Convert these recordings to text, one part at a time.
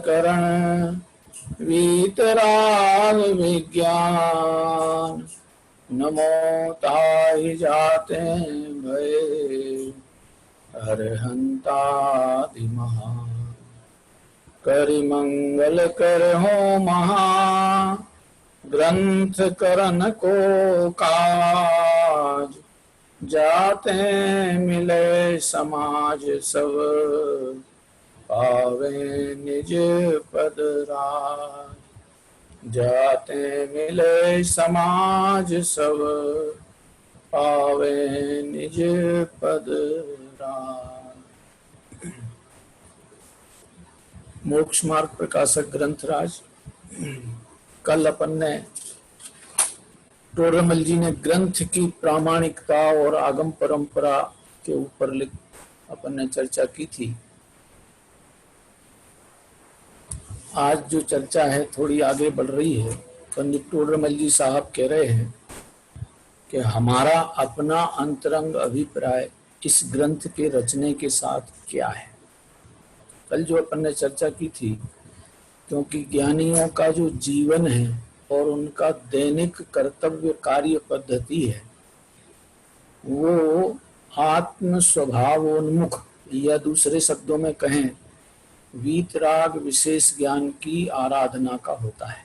करण वीतराग विज्ञान नमो ताहि जाते भय अरहंतादि महा करि मंगल कर हो महा ग्रंथ करन को काज जाते मिले समाज सब पावे निज पद राज जाते मिले समाज सब पावे निज पद राज। मोक्ष मार्ग प्रकाशक ग्रंथराज। कल अपन ने टोडरमल जी ने ग्रंथ की प्रामाणिकता और आगम परंपरा के ऊपर अपन ने चर्चा की थी। आज जो चर्चा है थोड़ी आगे बढ़ रही है। पंडित टोडरमल जी साहब कह रहे हैं कि हमारा अपना अंतरंग अभिप्राय इस ग्रंथ के रचने के साथ क्या है। कल जो अपन ने चर्चा की थी, क्योंकि ज्ञानियों का जो जीवन है और उनका दैनिक कर्तव्य कार्य पद्धति है वो आत्म स्वभावोन्मुख, या दूसरे शब्दों में कहें वीतराग विशेष ज्ञान की आराधना का होता है।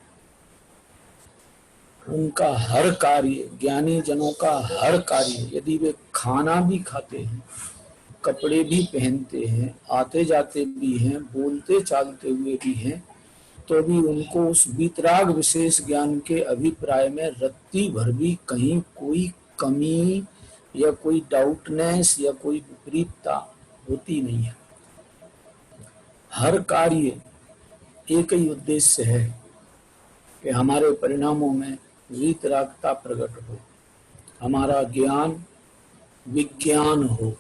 उनका हर कार्य, ज्ञानी जनों का हर कार्य, यदि वे खाना भी खाते हैं, कपड़े भी पहनते हैं, आते जाते भी हैं, बोलते चालते हुए भी हैं, तो भी उनको उस वीतराग विशेष ज्ञान के अभिप्राय में रत्ती भर भी कहीं कोई कमी या कोई डाउटनेस या कोई विपरीतता होती नहीं है। हर कार्य एक ही उद्देश्य है कि हमारे परिणामों में वीतरागता प्रकट हो, हमारा ज्ञान विज्ञान हो,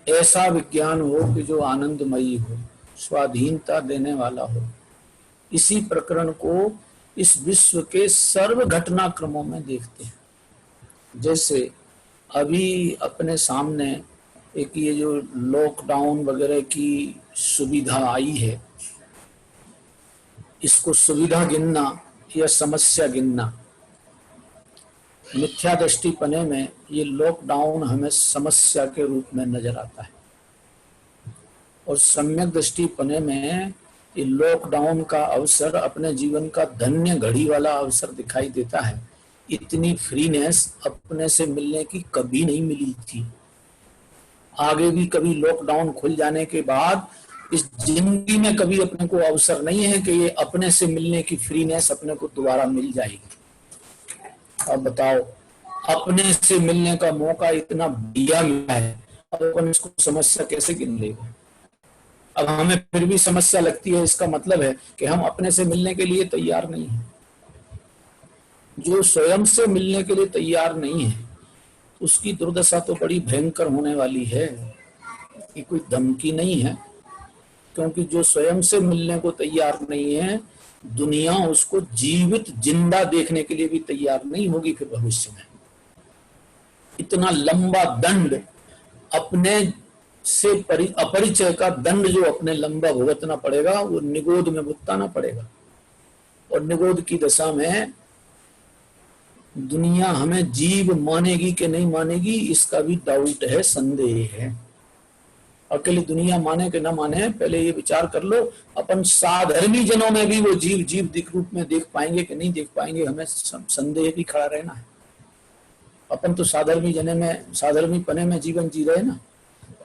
ऐसा विज्ञान हो कि जो आनंदमयी हो, स्वाधीनता देने वाला हो। इसी प्रकरण को इस विश्व के सर्व घटनाक्रमों में देखते हैं। जैसे अभी अपने सामने एक ये जो लॉकडाउन वगैरह की सुविधा आई है, इसको सुविधा गिनना या समस्या गिनना, मिथ्या दृष्टिपने में ये लॉकडाउन हमें समस्या के रूप में नजर आता है, और सम्यक दृष्टिपने में ये लॉकडाउन का अवसर अपने जीवन का धन्य घड़ी वाला अवसर दिखाई देता है। इतनी फ्रीनेस अपने से मिलने की कभी नहीं मिली थी। आगे भी कभी लॉकडाउन खुल जाने के बाद इस जिंदगी में कभी अपने को अवसर नहीं है कि ये अपने से मिलने की फ्रीनेस अपने को दोबारा मिल जाएगी। अब बताओ, अपने से मिलने का मौका इतना बढ़िया मिला है, अब अपन इसको समस्या कैसे गिन लेगा। अब हमें फिर भी समस्या लगती है, इसका मतलब है कि हम अपने से मिलने के लिए तैयार नहीं है। जो स्वयं से मिलने के लिए तैयार नहीं है उसकी दुर्दशा तो बड़ी भयंकर होने वाली है। ये कोई धमकी नहीं है, क्योंकि जो स्वयं से मिलने को तैयार नहीं है, दुनिया उसको जीवित जिंदा देखने के लिए भी तैयार नहीं होगी फिर भविष्य में। इतना लंबा दंड, अपने से अपरिचय का दंड जो अपने लंबा भुगतना पड़ेगा, वो निगोद में भुगताना पड़ेगा। और निगोद की दशा में दुनिया हमें जीव मानेगी कि नहीं मानेगी, इसका भी डाउट है, संदेह है। अकेली दुनिया माने कि ना माने, पहले ये विचार कर लो, अपन साधर्मी जनों में भी वो जीव जीव दिख रूप में देख पाएंगे कि नहीं देख पाएंगे, हमें संदेह भी खड़ा रहना है। अपन तो साधर्मी जने में, साधर्मी पने में जीवन जी रहे ना।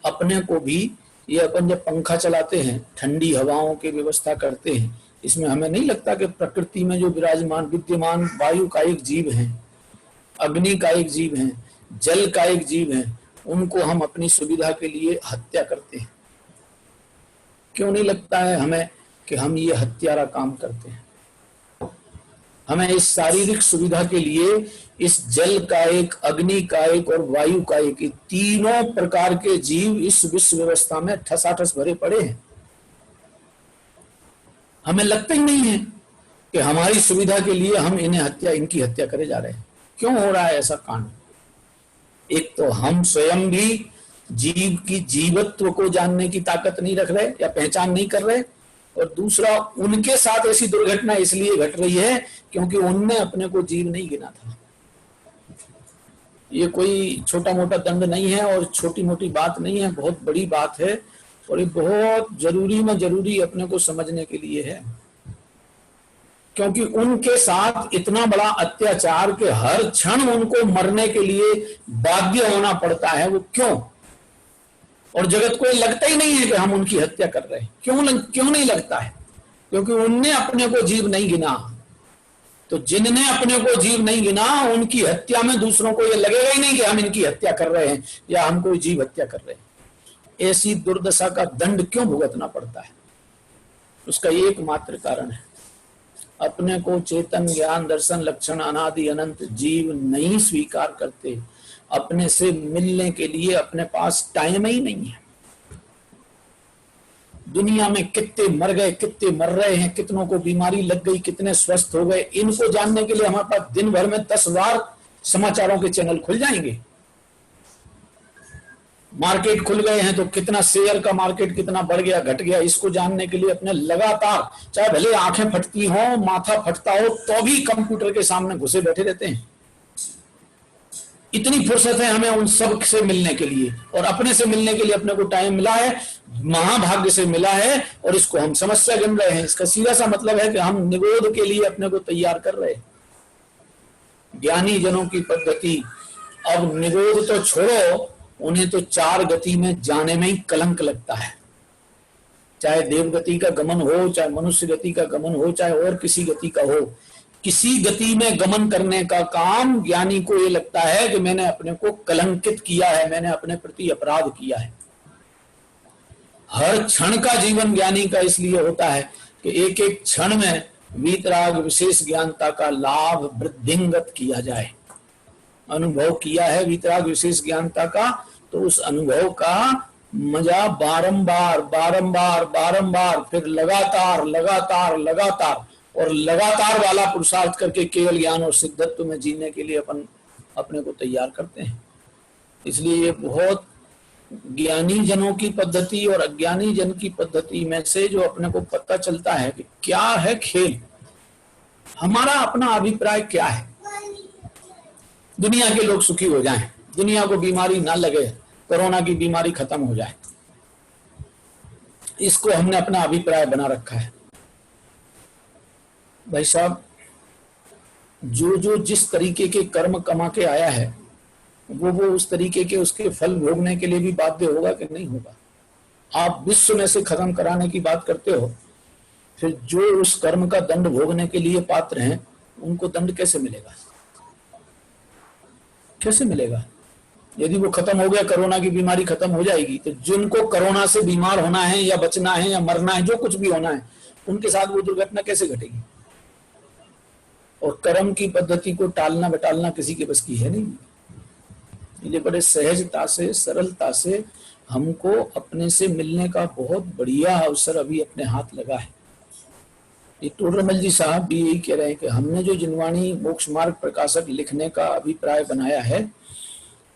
अपने को भी ये अपन जब पंखा चलाते हैं, ठंडी हवाओं की व्यवस्था करते हैं, इसमें हमें नहीं लगता कि प्रकृति में जो विराजमान विद्यमान वायु का एक जीव है, अग्नि का एक जीव है, जल का एक जीव है, उनको हम अपनी सुविधा के लिए हत्या करते हैं। क्यों नहीं लगता है हमें कि हम ये हत्यारा काम करते हैं? हमें इस शारीरिक सुविधा के लिए इस जल का एक, अग्नि का एक और वायु का एक, तीनों प्रकार के जीव इस विश्व व्यवस्था में ठसाठस भरे पड़े हैं। हमें लगता ही नहीं है कि हमारी सुविधा के लिए हम इनकी हत्या करे जा रहे हैं। क्यों हो रहा है ऐसा कांड? एक तो हम स्वयं भी जीव की जीवत्व को जानने की ताकत नहीं रख रहे या पहचान नहीं कर रहे, और दूसरा, उनके साथ ऐसी दुर्घटना इसलिए घट रही है क्योंकि उनने अपने को जीव नहीं गिना था। ये कोई छोटा मोटा दंड नहीं है और छोटी मोटी बात नहीं है, बहुत बड़ी बात है और ये बहुत जरूरी में जरूरी अपने को समझने के लिए है। क्योंकि उनके साथ इतना बड़ा अत्याचार के हर क्षण उनको मरने के लिए बाध्य होना पड़ता है। वो क्यों? और जगत को लगता ही नहीं है कि हम उनकी हत्या कर रहे हैं। क्यों नहीं लगता है? क्योंकि उनने अपने को जीव नहीं गिना। तो जिनने अपने को जीव नहीं गिना, उनकी हत्या में दूसरों को ये लगेगा ही नहीं कि हम इनकी हत्या कर रहे हैं या हम कोई जीव हत्या कर रहे हैं। ऐसी दुर्दशा का दंड क्यों भुगतना पड़ता है? उसका एकमात्र कारण है, अपने को चेतन ज्ञान दर्शन लक्षण अनादि अनंत जीव नहीं स्वीकार करते। अपने से मिलने के लिए अपने पास टाइम ही नहीं है। दुनिया में कितने मर गए, कितने मर रहे हैं, कितनों को बीमारी लग गई, कितने स्वस्थ हो गए, इनको जानने के लिए हमारे पास दिन भर में 10 बार समाचारों के चैनल खुल जाएंगे। मार्केट खुल गए हैं तो कितना शेयर का मार्केट कितना बढ़ गया घट गया, इसको जानने के लिए अपने लगातार, चाहे भले आंखें फटती हो, माथा फटता हो, तो भी कंप्यूटर के सामने घुसे बैठे रहते हैं। इतनी फुर्सत है हमें उन सब से मिलने के लिए, और अपने से मिलने के लिए अपने को टाइम मिला है, महाभाग्य से मिला है, और इसको हम समस्या गिन रहे हैं। इसका सीधा सा मतलब है कि हम निरोध के लिए अपने को तैयार कर रहे हैं। ज्ञानी जनों की पद्धति, अब निरोध तो छोड़ो, उन्हें तो 4 गति में जाने में ही कलंक लगता है। चाहे देव गति का गमन हो, चाहे मनुष्य गति का गमन हो, चाहे और किसी गति का हो, किसी गति में गमन करने का काम ज्ञानी को ये लगता है कि मैंने अपने को कलंकित किया है, मैंने अपने प्रति अपराध किया है। हर क्षण का जीवन ज्ञानी का इसलिए होता है कि एक एक क्षण में वीतराग विशेष ज्ञानता का लाभ वृद्धिंगत किया जाए। अनुभव किया है वीतराग विशेष ज्ञानता का, तो उस अनुभव का मजा बारंबार बारंबार बारंबार, फिर लगातार लगातार लगातार और लगातार वाला पुरुषार्थ करके केवल ज्ञान और सिद्धत्व में जीने के लिए अपन अपने को तैयार करते हैं। इसलिए ये बहुत ज्ञानी जनों की पद्धति और अज्ञानी जन की पद्धति में से जो अपने को पता चलता है कि क्या है खेल, हमारा अपना अभिप्राय क्या है। दुनिया के लोग सुखी हो जाएं, दुनिया को बीमारी ना लगे, कोरोना की बीमारी खत्म हो जाए, इसको हमने अपना अभिप्राय बना रखा है। भाई साहब, जो जिस तरीके के कर्म कमा के आया है वो उस तरीके के उसके फल भोगने के लिए भी बाध्य होगा कि नहीं होगा। आप विश्व में से खत्म कराने की बात करते हो, फिर जो उस कर्म का दंड भोगने के लिए पात्र हैं उनको दंड कैसे मिलेगा? कैसे मिलेगा? यदि वो खत्म हो गया, कोरोना की बीमारी खत्म हो जाएगी, तो जिनको कोरोना से बीमार होना है या बचना है या मरना है, जो कुछ भी होना है, उनके साथ वो दुर्घटना कैसे घटेगी? और कर्म की पद्धति को टालना बटालना किसी के बस की है नहीं। ये बड़े सहजता से, सरलता से हमको अपने से मिलने का बहुत बढ़िया अवसर अभी अपने हाथ लगा है। ये टोडरमल जी साहब भी यही कह रहे हैं कि हमने जो जिनवाणी मोक्ष मार्ग प्रकाशक लिखने का अभिप्राय बनाया है,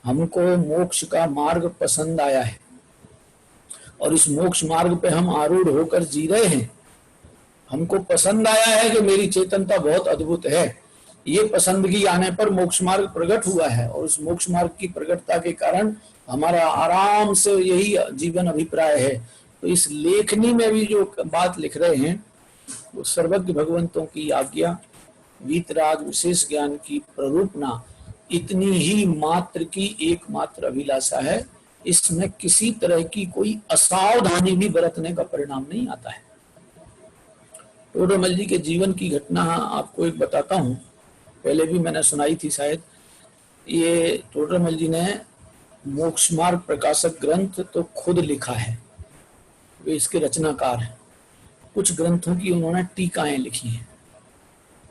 हमको मोक्ष का मार्ग पसंद आया है और इस मोक्ष मार्ग पे हम आरूढ़ होकर जी रहे हैं। हमको पसंद आया है कि मेरी चेतनता बहुत अद्भुत है। ये पसंदगी आने पर मोक्ष मार्ग प्रकट हुआ है और उस मोक्ष मार्ग की प्रकटता के कारण हमारा आराम से यही जीवन अभिप्राय है। तो इस लेखनी में भी जो बात लिख रहे हैं वो सर्वज्ञ भगवंतों की आज्ञा, वीतराग विशेष ज्ञान की प्ररूपना, इतनी ही मात्र की एकमात्र अभिलाषा है। इसमें किसी तरह की कोई असावधानी भी बरतने का परिणाम नहीं आता है। टोडरमल जी के जीवन की घटना आपको एक बताता हूँ, पहले भी मैंने सुनाई थी शायद। ये टोडरमल जी ने मोक्ष मार्ग प्रकाशक ग्रंथ तो खुद लिखा है, वे इसके रचनाकार हैं। कुछ ग्रंथों की उन्होंने टीकाएं लिखी हैं।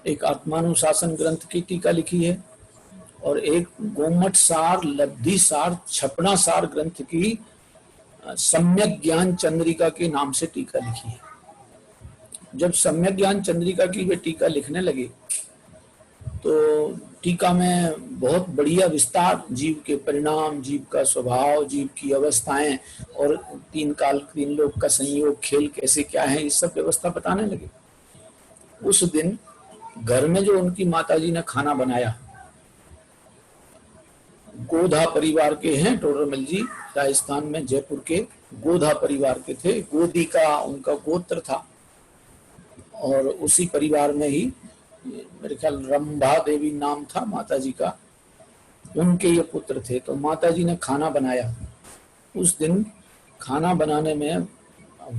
एक आत्मानुशासन ग्रंथ की टीका लिखी है और एक गोमट सार, लब्धि सार, छपना सार ग्रंथ की सम्यक ज्ञान चंद्रिका के नाम से टीका लिखी है। जब सम्यक ज्ञान चंद्रिका की वे टीका लिखने लगे तो टीका में बहुत बढ़िया विस्तार, जीव के परिणाम, जीव का स्वभाव, जीव की अवस्थाएं और तीन काल तीन लोक का संयोग, खेल कैसे क्या है, ये सब व्यवस्था बताने लगे। उस दिन घर में जो उनकी माताजी ने खाना बनाया, गोधा परिवार के हैं टोडरमल जी, राजस्थान में जयपुर के गोधा परिवार के थे। गोदी का उनका गोत्र था और उसी परिवार में ही मेरे ख्याल रंभा देवी नाम था माताजी का, उनके ये पुत्र थे। तो माताजी ने खाना बनाया। उस दिन खाना बनाने में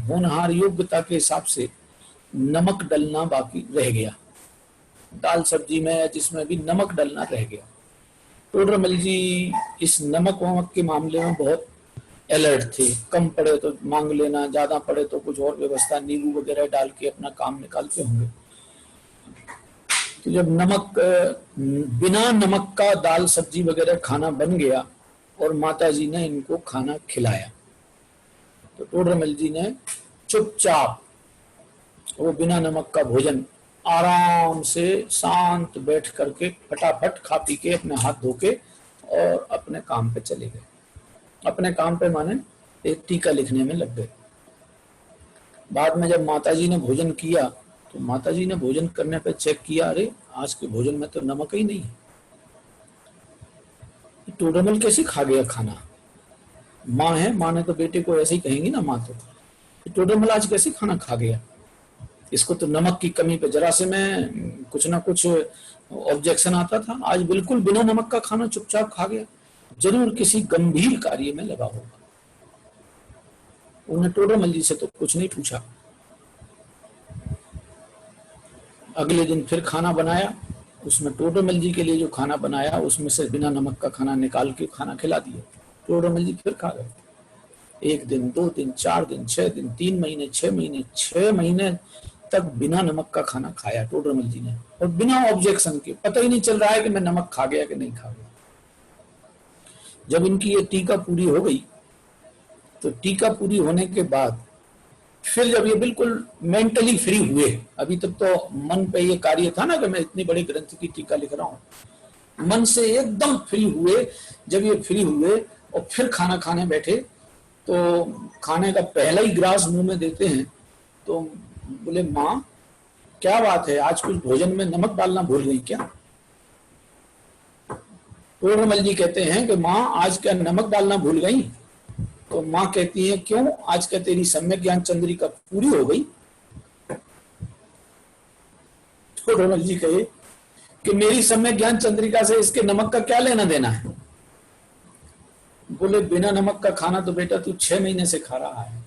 होनहार योग्यता के हिसाब से नमक डलना बाकी रह गया, दाल सब्जी में जिसमें भी नमक डलना रह गया। टोडरमल जी इस नमक वमक के मामले में बहुत अलर्ट थे। कम पड़े तो मांग लेना, ज्यादा पड़े तो कुछ और व्यवस्था, नींबू वगैरह डाल के अपना काम निकालते होंगे। तो जब नमक, बिना नमक का दाल सब्जी वगैरह खाना बन गया और माताजी ने इनको खाना खिलाया, तो टोडरमल जी ने चुपचाप वो बिना नमक का भोजन आराम से शांत बैठ करके फटाफट खा पी के अपने हाथ धो के और अपने काम पे चले गए। अपने काम पे माने एक टीका लिखने में लग गए। बाद में जब माताजी ने भोजन किया तो माताजी ने भोजन करने पे चेक किया, अरे आज के भोजन में तो नमक ही नहीं है। टोडरमल कैसे खा गया खाना? माँ है, माँ ने तो बेटे को ऐसे ही कहेंगी ना माँ, तो टोडरमल आज कैसे खाना खा गया? इसको तो नमक की कमी पे जरा से में कुछ ना कुछ ऑब्जेक्शन आता था, आज बिल्कुल बिना नमक का खाना चुपचाप खा गया। जरूर किसी गंभीर कार्य में लगा होगा। उन्हें टोडरमल जी से तो कुछ नहीं पूछा। अगले दिन फिर खाना बनाया, उसमें टोडरमल जी के लिए जो खाना बनाया उसमें से बिना नमक का खाना निकाल के खाना खिला दिया। टोडरमल जी फिर खा गए। 1 दिन, 2 दिन, 4 दिन, 6 दिन, 3 महीने, 6 महीने, 6 महीने तक बिना नमक का खाना खाया टोडरमल जी ने, और बिना ऑब्जेक्शन के। पता ही नहीं चल रहा है कि मैं नमक खा गया कि नहीं खा गया। जब इनकी ये टीका पूरी हो गई, तो टीका पूरी होने के बाद फिर जब ये बिल्कुल मेंटली फ्री हुए, अभी तक तो मन पे ये कार्य था ना कि मैं इतनी बड़ी ग्रंथ की टीका लिख रहा हूं, मन से एकदम फ्री हुए। जब ये फ्री हुए और फिर खाना खाने बैठे, तो खाने का पहला ही ग्रास मुंह में देते हैं तो बोले, माँ क्या बात है, आज कुछ भोजन में नमक डालना भूल गई क्या? टोडरमल जी कहते हैं कि माँ आज क्या नमक डालना भूल गई? तो माँ कहती है, क्यों, आज क्या तेरी सम्यक ज्ञान चंद्रिका पूरी हो गई? टोडरमल जी कहे कि मेरी सम्यक ज्ञान चंद्रिका से इसके नमक का क्या लेना देना है? बोले, बिना नमक का खाना तो बेटा तू 6 महीने से खा रहा है।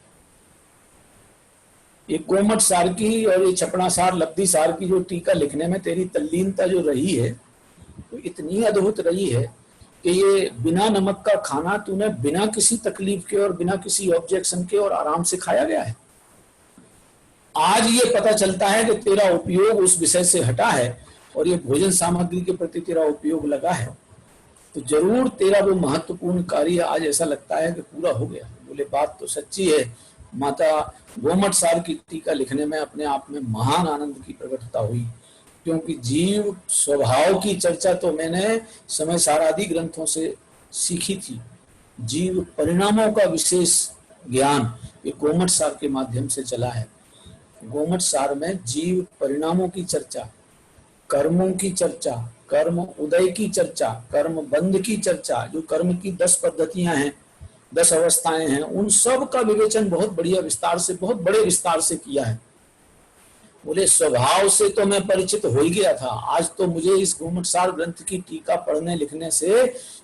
ये कोमट सार की और ये छपड़ा सार, लब्धि सार की जो टीका लिखने में तेरी तल्लीनता जो रही है, तो इतनी अद्भुत रही है कि ये बिना नमक का खाना तूने बिना किसी तकलीफ के और बिना किसी ऑब्जेक्शन के और आराम से खाया गया है। आज ये पता चलता है कि तेरा उपयोग उस विषय से हटा है और ये भोजन सामग्री के प्रति तेरा उपयोग लगा है, तो जरूर तेरा वो महत्वपूर्ण कार्य आज ऐसा लगता है कि पूरा हो गया। बोले, बात तो सच्ची है माता, गोमट सार की टीका लिखने में अपने आप में महान आनंद की प्रकटता हुई, क्योंकि जीव स्वभाव की चर्चा तो मैंने समय सारादि ग्रंथों से सीखी थी। जीव परिणामों का विशेष ज्ञान ये गोमट सार के माध्यम से चला है। गोमट सार में जीव परिणामों की चर्चा, कर्मों की चर्चा, कर्म उदय की चर्चा, कर्म बंध की चर्चा, जो कर्म की 10 पद्धतियां हैं, 10 अवस्थाएं हैं, उन सब का विवेचन बहुत बढ़िया विस्तार से, बहुत बड़े विस्तार से किया है। बोले, स्वभाव से तो मैं परिचित हो ही गया था, आज तो मुझे इस गोमट सार ग्रंथ की टीका पढ़ने लिखने से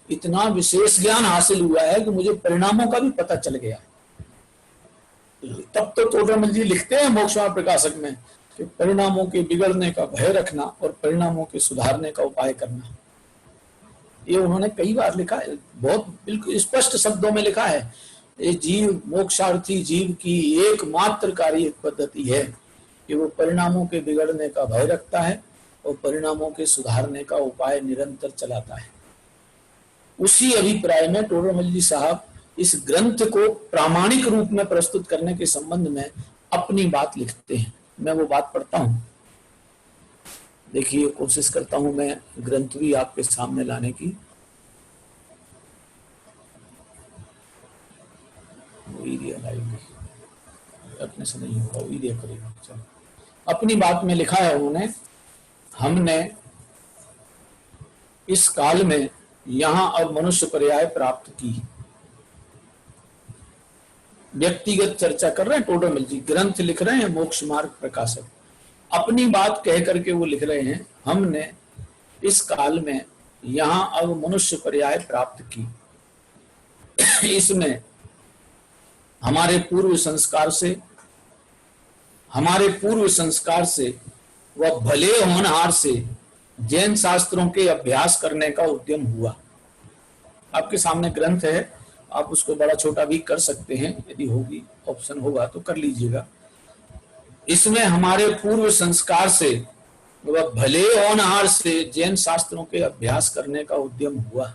इतना विशेष ज्ञान हासिल हुआ है कि मुझे परिणामों का भी पता चल गया। तब तो टोडरमल जी लिखते हैं मोक्षमार्ग प्रकाशक में कि परिणामों के बिगड़ने का भय रखना और परिणामों के सुधारने का उपाय करना। ये उन्होंने कई बार लिखा है, बहुत बिल्कुल स्पष्ट शब्दों में लिखा है। ये जीव, मोक्षार्थी जीव की एकमात्र कार्य पद्धति है कि वो परिणामों के बिगड़ने का भय रखता है और परिणामों के सुधारने का उपाय निरंतर चलाता है। उसी अभिप्राय में टोडरमल जी साहब इस ग्रंथ को प्रामाणिक रूप में प्रस्तुत करने के संबंध में अपनी बात लिखते हैं। मैं वो बात पढ़ता हूं। देखिए, कोशिश करता हूं मैं ग्रंथ भी आपके सामने लाने की। अपने से नहीं होगा, वही दिया करेगा। चलो, अपनी बात में लिखा है उन्होंने, हमने इस काल में यहाँ और मनुष्य पर्याय प्राप्त की। व्यक्तिगत चर्चा कर रहे हैं टोडरमल जी, ग्रंथ लिख रहे हैं मोक्ष मार्ग प्रकाशक। अपनी बात कह करके वो लिख रहे हैं, हमने इस काल में यहाँ और मनुष्य पर्याय प्राप्त की। इसमें हमारे पूर्व संस्कार से वह भले होनहार से जैन शास्त्रों के अभ्यास करने का उद्यम हुआ। आपके सामने ग्रंथ है, आप उसको बड़ा छोटा भी कर सकते हैं, यदि होगी ऑप्शन होगा तो कर लीजिएगा। इसमें हमारे पूर्व संस्कार से वह भले होनहार से जैन शास्त्रों के अभ्यास करने का उद्यम हुआ।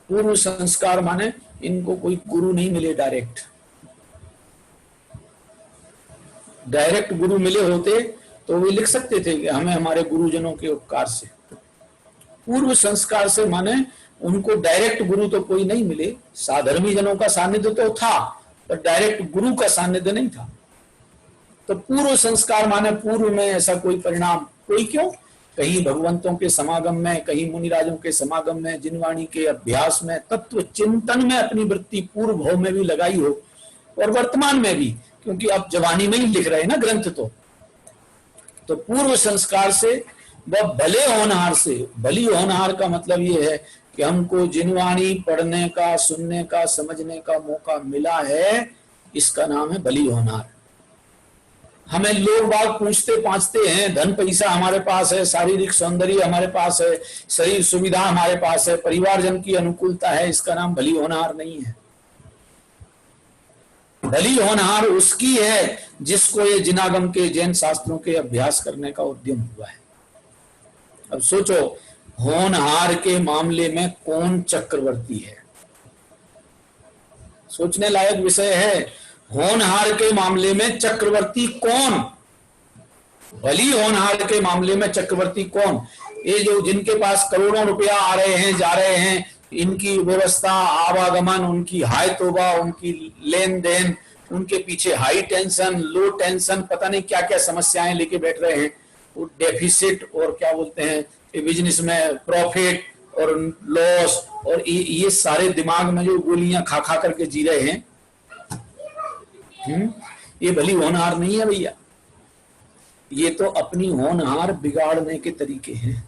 पूर्व संस्कार माने इनको कोई गुरु नहीं मिले, डायरेक्ट गुरु मिले होते तो वे लिख सकते थे कि हमें हमारे गुरुजनों के उपकार से। पूर्व संस्कार से माने उनको डायरेक्ट गुरु तो कोई नहीं मिले, साधर्मी जनों का सानिध्य तो था पर डायरेक्ट गुरु का सानिध्य नहीं था। तो पूर्व संस्कार माने पूर्व में ऐसा कोई परिणाम, कोई क्यों, कहीं भगवंतों के समागम में, कहीं मुनिराजों के समागम में, जिनवाणी के अभ्यास में, तत्व चिंतन में अपनी वृत्ति पूर्व भाव में भी लगाई हो और वर्तमान में भी, क्योंकि अब जवानी में ही लिख रहे हैं ना ग्रंथ। तो पूर्व संस्कार से वह भले होनहार से, भली होनहार का मतलब ये है कि हमको जिनवाणी पढ़ने का, सुनने का, समझने का मौका मिला है, इसका नाम है भली होनहार। हमें लोग बाग पूछते पाछते हैं, धन पैसा हमारे पास है, शारीरिक सौंदर्य हमारे पास है, शरीर सुविधा हमारे पास है, परिवारजन की अनुकूलता है, इसका नाम भली होनहार नहीं है। भली होनहार उसकी है जिसको ये जिनागम के, जैन शास्त्रों के अभ्यास करने का उद्यम हुआ है। अब सोचो, होनहार के मामले में कौन चक्रवर्ती है? सोचने लायक विषय है। होनहार के मामले में चक्रवर्ती कौन? भली होनहार के मामले में चक्रवर्ती कौन? ये जो जिनके पास करोड़ों रुपया आ रहे हैं, जा रहे हैं, इनकी व्यवस्था, आवागमन, उनकी हाय तोबा, उनकी लेन देन, उनके पीछे हाई टेंशन, लो टेंशन, पता नहीं क्या क्या समस्याएं लेके बैठ रहे हैं। वो डेफिसिट और क्या बोलते हैं बिजनेस में, प्रॉफिट और लॉस, और ये सारे दिमाग में जो गोलियां खा खा करके जी रहे हैं, ये भली होनहार नहीं है भैया। ये तो अपनी होनहार बिगाड़ने के तरीके हैं,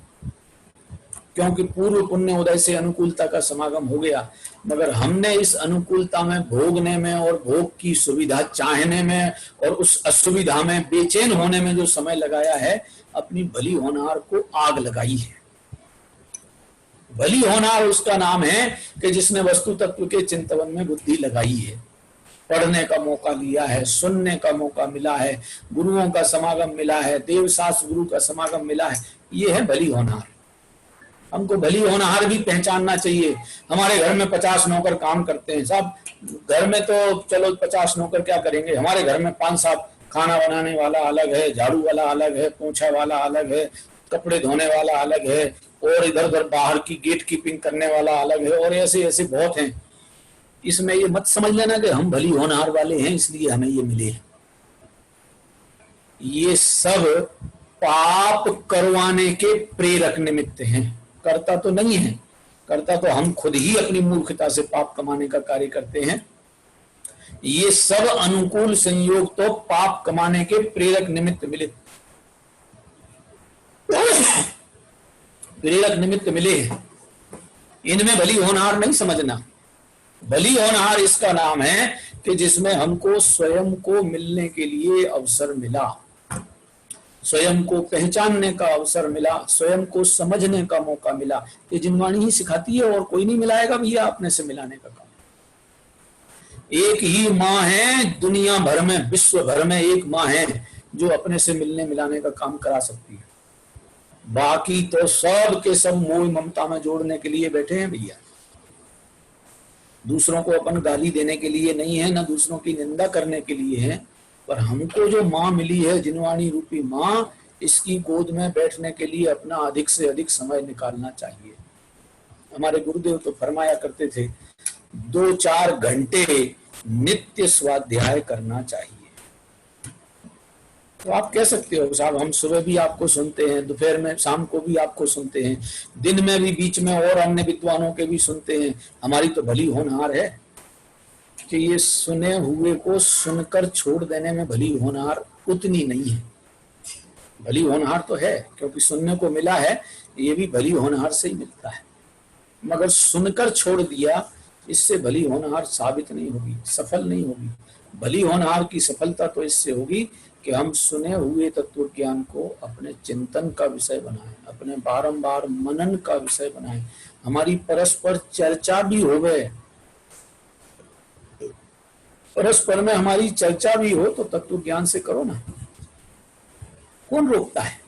क्योंकि पूर्व पुण्य उदय से अनुकूलता का समागम हो गया, मगर हमने इस अनुकूलता में भोगने में और भोग की सुविधा चाहने में और उस असुविधा में बेचैन होने में जो समय लगाया है, अपनी भली होनहार को आग लगाई है। भली होनहार उसका नाम है कि जिसने वस्तु तत्व के चिंतन में बुद्धि लगाई है, पढ़ने का मौका लिया है, सुनने का मौका मिला है, गुरुओं का समागम मिला है, देव शास्त्र गुरु का समागम मिला है, ये है भली होनहार। हमको भली होनहार भी पहचानना चाहिए। हमारे घर में 50 नौकर काम करते हैं साहब, घर में तो चलो 50 नौकर क्या करेंगे, हमारे घर में 5-7, खाना बनाने वाला अलग है, झाड़ू वाला अलग है, पोछा वाला अलग है, कपड़े धोने वाला अलग है, और इधर उधर बाहर की गेट कीपिंग करने वाला अलग है, और ऐसे ऐसे बहुत हैं। इसमें ये मत समझ लेना कि हम भली होनहार वाले हैं इसलिए हमें ये मिले। ये सब पाप करवाने के प्रेरक निमित्त हैं, करता तो नहीं है। करता तो हम खुद ही अपनी मूर्खता से पाप कमाने का कार्य करते हैं। ये सब अनुकूल संयोग तो पाप कमाने के प्रेरक निमित्त मिले, प्रेरक निमित्त मिले। इनमें भली होनहार नहीं समझना। भली होनहार इसका नाम है कि जिसमें हमको स्वयं को मिलने के लिए अवसर मिला, स्वयं को पहचानने का अवसर मिला, स्वयं को समझने का मौका मिला। ये जिनवाणी ही सिखाती है, और कोई नहीं मिलाएगा भैया अपने से मिलाने का काम। एक ही माँ है दुनिया भर में, विश्व भर में एक माँ है जो अपने से मिलने मिलाने का काम करा सकती है। बाकी तो सब के सब मोह ममता में जोड़ने के लिए बैठे हैं भैया। दूसरों को अपन गाली देने के लिए नहीं है, ना दूसरों की निंदा करने के लिए है, पर हमको जो माँ मिली है, जिनवाणी रूपी माँ, इसकी गोद में बैठने के लिए अपना अधिक से अधिक समय निकालना चाहिए। हमारे गुरुदेव तो फरमाया करते थे 2-4 घंटे नित्य स्वाध्याय करना चाहिए। तो आप कह सकते हो साहब हम सुबह भी आपको सुनते हैं, दोपहर में, शाम को भी आपको सुनते हैं, दिन में भी बीच में और अन्य विद्वानों के भी सुनते हैं, हमारी तो भली होनहार है कि ये सुने हुए को सुनकर छोड़ देने में भली होनहार उतनी नहीं है। भली होनहार तो है क्योंकि सुनने को मिला है, ये भी भली होनहार से ही मिलता है, मगर सुनकर छोड़ दिया इससे भली होनहार साबित नहीं होगी, सफल नहीं होगी। भली होनहार की सफलता तो इससे होगी कि हम सुने हुए तत्व ज्ञान को अपने चिंतन का विषय बनाएं, अपने बारंबार मनन का विषय बनाएं, हमारी परस्पर चर्चा भी होवे, परस्पर में हमारी चर्चा भी हो तो तत्व ज्ञान से करो ना, कौन रोकता है?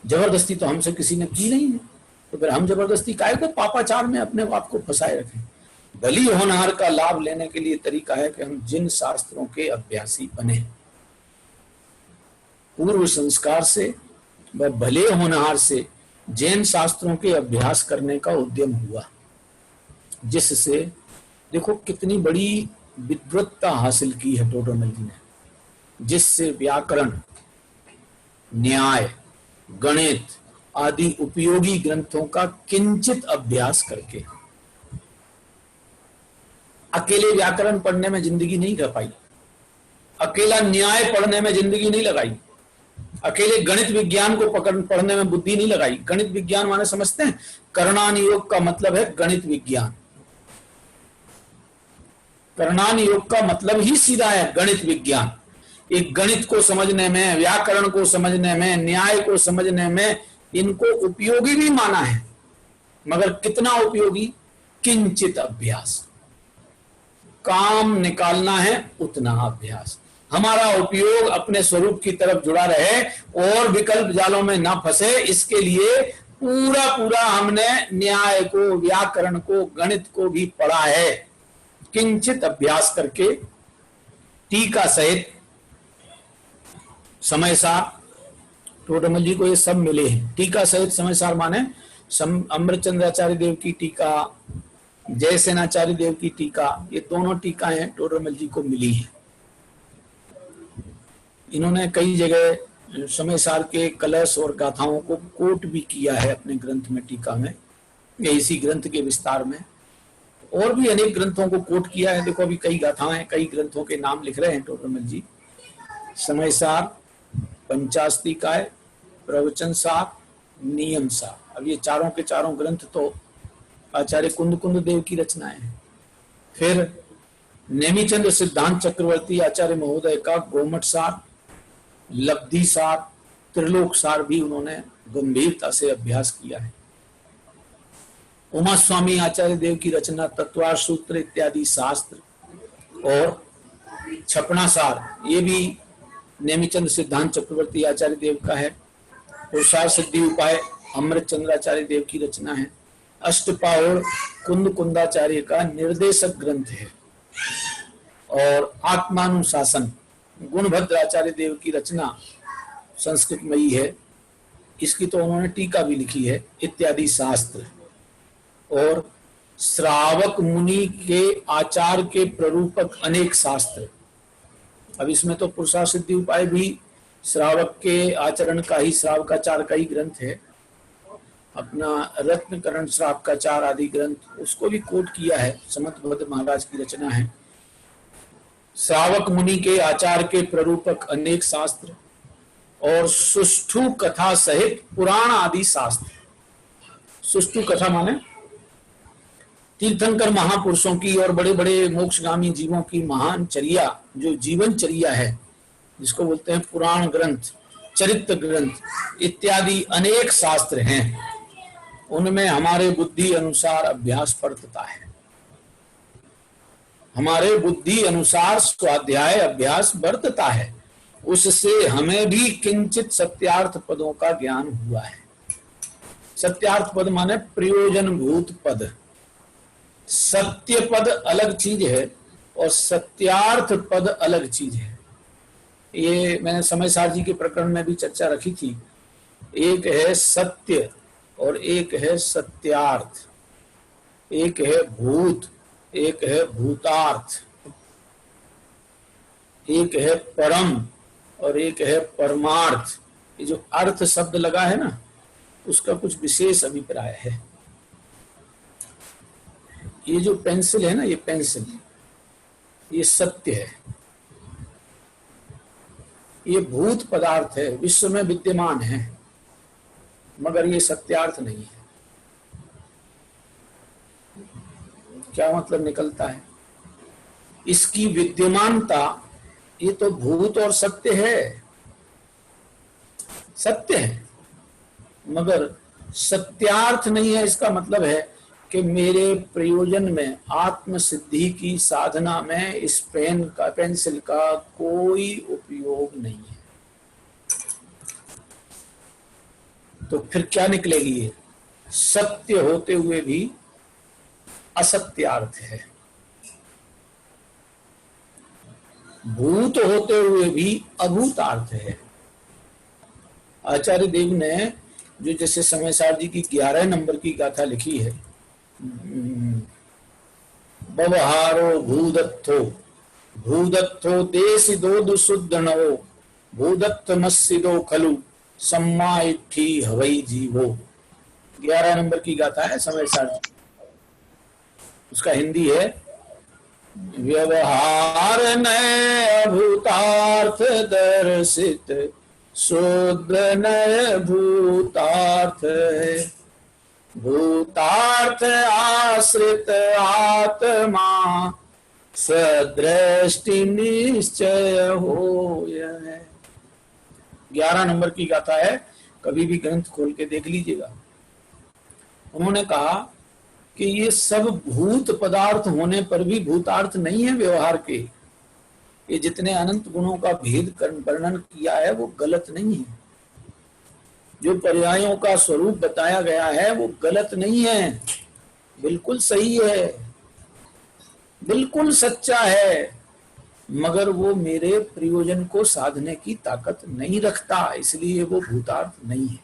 जबरदस्ती तो हमसे किसी ने की नहीं है, तो फिर हम जबरदस्ती काहे को पापाचार में अपने आप को फंसाए रखें। भली होनहार का लाभ लेने के लिए तरीका है कि हम जिन शास्त्रों के अभ्यासी बने, पूर्व संस्कार से व भले होनहार से जैन शास्त्रों के अभ्यास करने का उद्यम हुआ, जिससे देखो कितनी बड़ी विद्वत्ता हासिल की है टोडरमल जी ने, जिससे व्याकरण, न्याय, गणित आदि उपयोगी ग्रंथों का किंचित अभ्यास करके अकेले व्याकरण पढ़ने में जिंदगी नहीं कर पाई, अकेला न्याय पढ़ने में जिंदगी नहीं लगाई, अकेले गणित विज्ञान को पढ़ने में बुद्धि नहीं लगाई। गणित विज्ञान माने समझते हैं, करणान योग का मतलब है गणित विज्ञान। करणान योग का मतलब ही सीधा है गणित विज्ञान। एक गणित को समझने में, व्याकरण को समझने में, न्याय को समझने में इनको उपयोगी भी माना है, मगर कितना उपयोगी? किंचित अभ्यास, काम निकालना है उतना अभ्यास। हमारा उपयोग अपने स्वरूप की तरफ जुड़ा रहे और विकल्प जालों में ना फंसे, इसके लिए पूरा पूरा हमने न्याय को, व्याकरण को, गणित को भी पढ़ा है, किंचित अभ्यास करके टीका सहित समय सार। टोडरमल जी को ये सब मिले हैं। टीका सहित समय सार माने अमृतचंद्राचार्य देव की टीका, जयसेनाचार्य देव की टीका, ये दोनों टीकाएं टोडरमल जी को मिली हैं। इन्होंने कई जगह समय सार के कलश और गाथाओं को कोट भी किया है अपने ग्रंथ में, टीका में, या इसी ग्रंथ के विस्तार में। और भी अनेक ग्रंथों को कोट किया है। देखो अभी कई गाथाएं, कई ग्रंथों के नाम लिख रहे हैं टोडरमल जी। समय सार, पंचास्तिकाय, प्रवचन सार, नियम सार। अब ये चारों के चारों ग्रंथ तो आचार्य कुंद देव की रचनाएं हैं। फिर नेमिचंद्र सिद्धांत चक्रवर्ती आचार्य महोदय का गोमट सार, लब्धि सार, त्रिलोक सार भी उन्होंने गंभीरता से अभ्यास किया है। उमा स्वामी आचार्य देव की रचना तत्वार सूत्र इत्यादि शास्त्र और छपना सार, ये भी नेमिचंद्र सिद्धांत चक्रवर्ती आचार्य देव का है। पुरुषार्थ सिद्धि उपाय अमृत चंद्राचार्य देव की रचना है। अष्टपाओर कुंदाचार्य का निर्देशक ग्रंथ है। और आत्मानुशासन गुणभद्र आचार्य देव की रचना संस्कृतमयी है, इसकी तो उन्होंने टीका भी लिखी है, इत्यादि शास्त्र। और श्रावक मुनि के आचार के प्ररूपक अनेक शास्त्र। अब इसमें तो पुरुषार्थ सिद्धि उपाय भी श्रावक के आचरण का ही, श्रावकाचार का ही ग्रंथ है। अपना रत्नकरण श्रावकाचार आदि ग्रंथ, उसको भी कोट किया है, समर्थभद्र महाराज की रचना है। श्रावक मुनि के आचार के प्ररूपक अनेक शास्त्र और सुष्ठु कथा सहित पुराण आदि शास्त्र। सुष्ठु कथा माने तीर्थंकर महापुरुषों की और बड़े बड़े मोक्षगामी जीवों की महान चर्या, जो जीवन चर्या है, जिसको बोलते हैं पुराण ग्रंथ, चरित्र ग्रंथ इत्यादि अनेक शास्त्र हैं। उनमें हमारे बुद्धि अनुसार अभ्यास वर्तता है। हमारे बुद्धि अनुसार स्वाध्याय अभ्यास वर्तता है। उससे हमें भी किंचित सत्यार्थ पदों का ज्ञान हुआ है। सत्यार्थ पद माने प्रयोजन भूत पद। सत्य पद अलग चीज है और सत्यार्थ पद अलग चीज है। ये मैंने समय सार जी के प्रकरण में भी चर्चा रखी थी एक है सत्य और एक है सत्यार्थ, एक है भूत, एक है भूतार्थ, एक है परम और एक है परमार्थ। ये जो अर्थ शब्द लगा है ना, उसका कुछ विशेष अभिप्राय है। ये जो पेंसिल है ना, ये पेंसिल, ये सत्य है, ये भूत पदार्थ है, विश्व में विद्यमान है, मगर ये सत्यार्थ नहीं है। क्या मतलब निकलता है? इसकी विद्यमानता ये तो भूत और सत्य है, सत्य है, मगर सत्यार्थ नहीं है। इसका मतलब है कि मेरे प्रयोजन में, आत्म सिद्धि की साधना में इस पेंसिल का कोई उपयोग नहीं है। तो फिर क्या निकलेगी? ये सत्य होते हुए भी असत्यार्थ है, भूत होते हुए भी अभूतार्थ है। आचार्य देव ने जो जैसे समयसार जी की 11 नंबर की गाथा लिखी है, व्यवहारो भूदत्थो भूदत्थो देशिदो दुशुद्धनो भूदत्थमस्सिदो खलु सम्मा इट्ठी हवई जीवो। 11 नंबर की गाथा है समयसार जी। उसका हिंदी है, व्यवहार नय भूतार्थ दर्शित शुद्ध नय भूतार्थ है, भूतार्थ आश्रित आत्मा सदृष्टि निश्चय हो। 11 नंबर की गाथा है, कभी भी ग्रंथ खोल के देख लीजिएगा। उन्होंने कहा कि ये सब भूत पदार्थ होने पर भी भूतार्थ नहीं है व्यवहार के। ये जितने अनंत गुणों का भेद वर्णन किया है वो गलत नहीं है। जो पर्यायों का स्वरूप बताया गया है वो गलत नहीं है, बिल्कुल सही है, बिल्कुल सच्चा है, मगर वो मेरे प्रयोजन को साधने की ताकत नहीं रखता, इसलिए वो भूतार्थ नहीं है।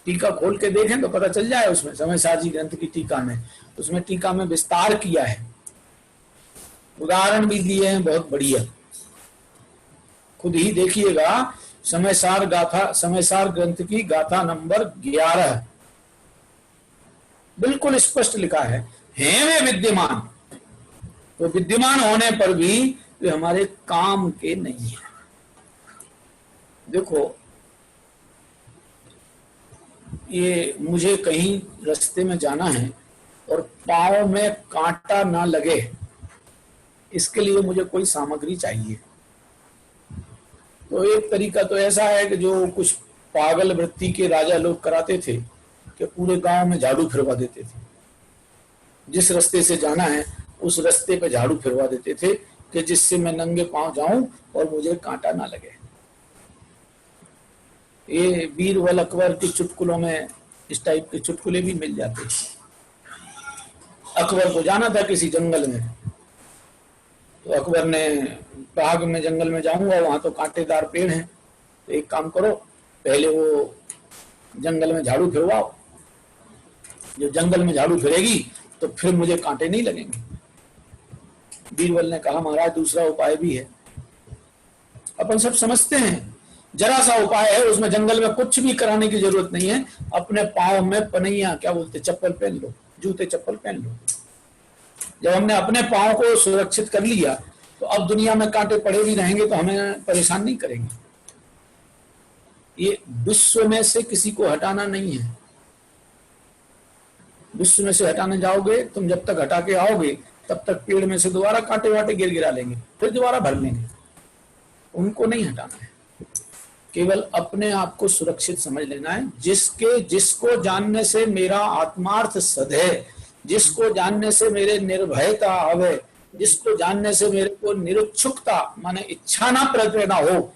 टीका खोल के देखें तो पता चल जाए। उसमें समयसार जी ग्रंथ की टीका में, उसमें टीका में विस्तार किया है, उदाहरण भी दिए हैं बहुत बढ़िया। खुद ही देखिएगा, समयसार गाथा, समयसार ग्रंथ की गाथा नंबर 11 बिल्कुल स्पष्ट लिखा है वे विद्यमान। तो विद्यमान होने पर भी वे हमारे काम के नहीं है। देखो, ये मुझे कहीं रास्ते में जाना है और पांव में कांटा ना लगे, इसके लिए मुझे कोई सामग्री चाहिए। तो एक तरीका तो ऐसा है कि जो कुछ पागल वृत्ति के राजा लोग कराते थे कि पूरे गांव में झाड़ू फिरवा देते थे। जिस रास्ते से जाना है उस रास्ते पे झाड़ू फिरवा देते थे कि जिससे मैं नंगे पांव जाऊं और मुझे कांटा ना लगे। ये बीरबल अकबर के चुटकुलों में इस टाइप के चुटकुले भी मिल जाते हैं। अकबर को जाना था किसी जंगल में, तो अकबर ने बाग में, जंगल में जाऊंगा, वहां तो कांटेदार पेड़ हैं, तो एक काम करो, पहले वो जंगल में झाड़ू फिरवाओ, जो जंगल में झाड़ू फिरेगी तो फिर मुझे कांटे नहीं लगेंगे। बीरबल ने कहा, महाराज दूसरा उपाय भी है। अपन सब समझते हैं, जरा सा उपाय है, उसमें जंगल में कुछ भी कराने की जरूरत नहीं है। अपने पांव में पनैया, क्या बोलते, चप्पल पहन लो, जूते चप्पल पहन लो। जब हमने अपने पांव को सुरक्षित कर लिया तो अब दुनिया में कांटे पड़े भी रहेंगे तो हमें परेशान नहीं करेंगे। ये विश्व में से किसी को हटाना नहीं है। विश्व में से हटाने जाओगे तुम, जब तक हटा के आओगे तब तक पेड़ में से दोबारा कांटे वाटे गिरा लेंगे, फिर दोबारा भर लेंगे। उनको नहीं हटाना है, केवल अपने आप को सुरक्षित समझ लेना है। जिसको जानने से मेरा आत्मार्थ सधे, जिसको जानने से मेरे निर्भयता आवे, जिसको जानने से मेरे को निरुत्सुकता माने इच्छा ना पैदा हो,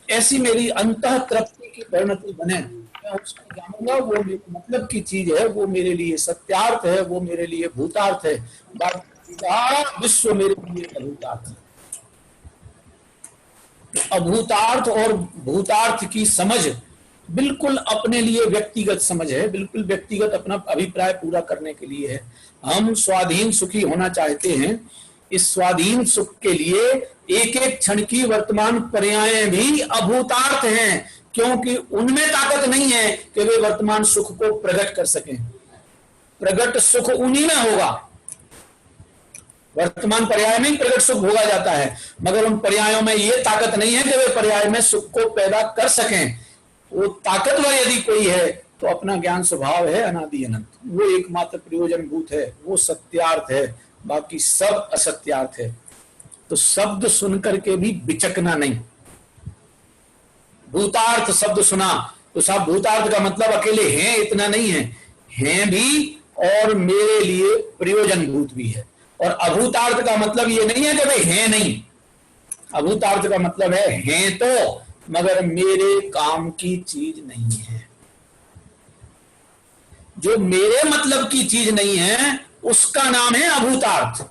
ऐसी मेरी अंतः तृप्ति की परिणति बने, मैं उसको जानूंगा। वो मेरे मतलब की चीज है, वो मेरे लिए सत्यार्थ है, वो मेरे लिए भूतार्थ है। बाकी विश्व मेरे लिए अभूतार्थ है। अभूतार्थ और भूतार्थ की समझ बिल्कुल अपने लिए व्यक्तिगत समझ है, बिल्कुल व्यक्तिगत अपना अभिप्राय पूरा करने के लिए है। हम स्वाधीन सुखी होना चाहते हैं। इस स्वाधीन सुख के लिए एक एक क्षण की वर्तमान पर्यायें भी अभूतार्थ हैं, क्योंकि उनमें ताकत नहीं है कि वे वर्तमान सुख को प्रकट कर सकें। प्रकट सुख उन्हीं में होगा। वर्तमान पर्याय में प्रकट सुख भोगा जाता है, मगर उन पर्यायों में यह ताकत नहीं है कि वे पर्याय में सुख को पैदा कर सकें। वो ताकतवर यदि कोई है तो अपना ज्ञान स्वभाव है अनादि अनंत, वो एकमात्र प्रयोजनभूत है, वो सत्यार्थ है, बाकी सब असत्यार्थ है। तो शब्द सुनकर के भी बिचकना नहीं। भूतार्थ शब्द सुना तो सब भूतार्थ का मतलब अकेले हैं इतना नहीं है, हैं भी और मेरे लिए प्रयोजनभूत भी है। और अभूतार्थ का मतलब ये नहीं है कि वे हैं नहीं। अभूतार्थ का मतलब है हैं तो, मगर मेरे काम की चीज नहीं है। जो मेरे मतलब की चीज नहीं है उसका नाम है अभूतार्थ।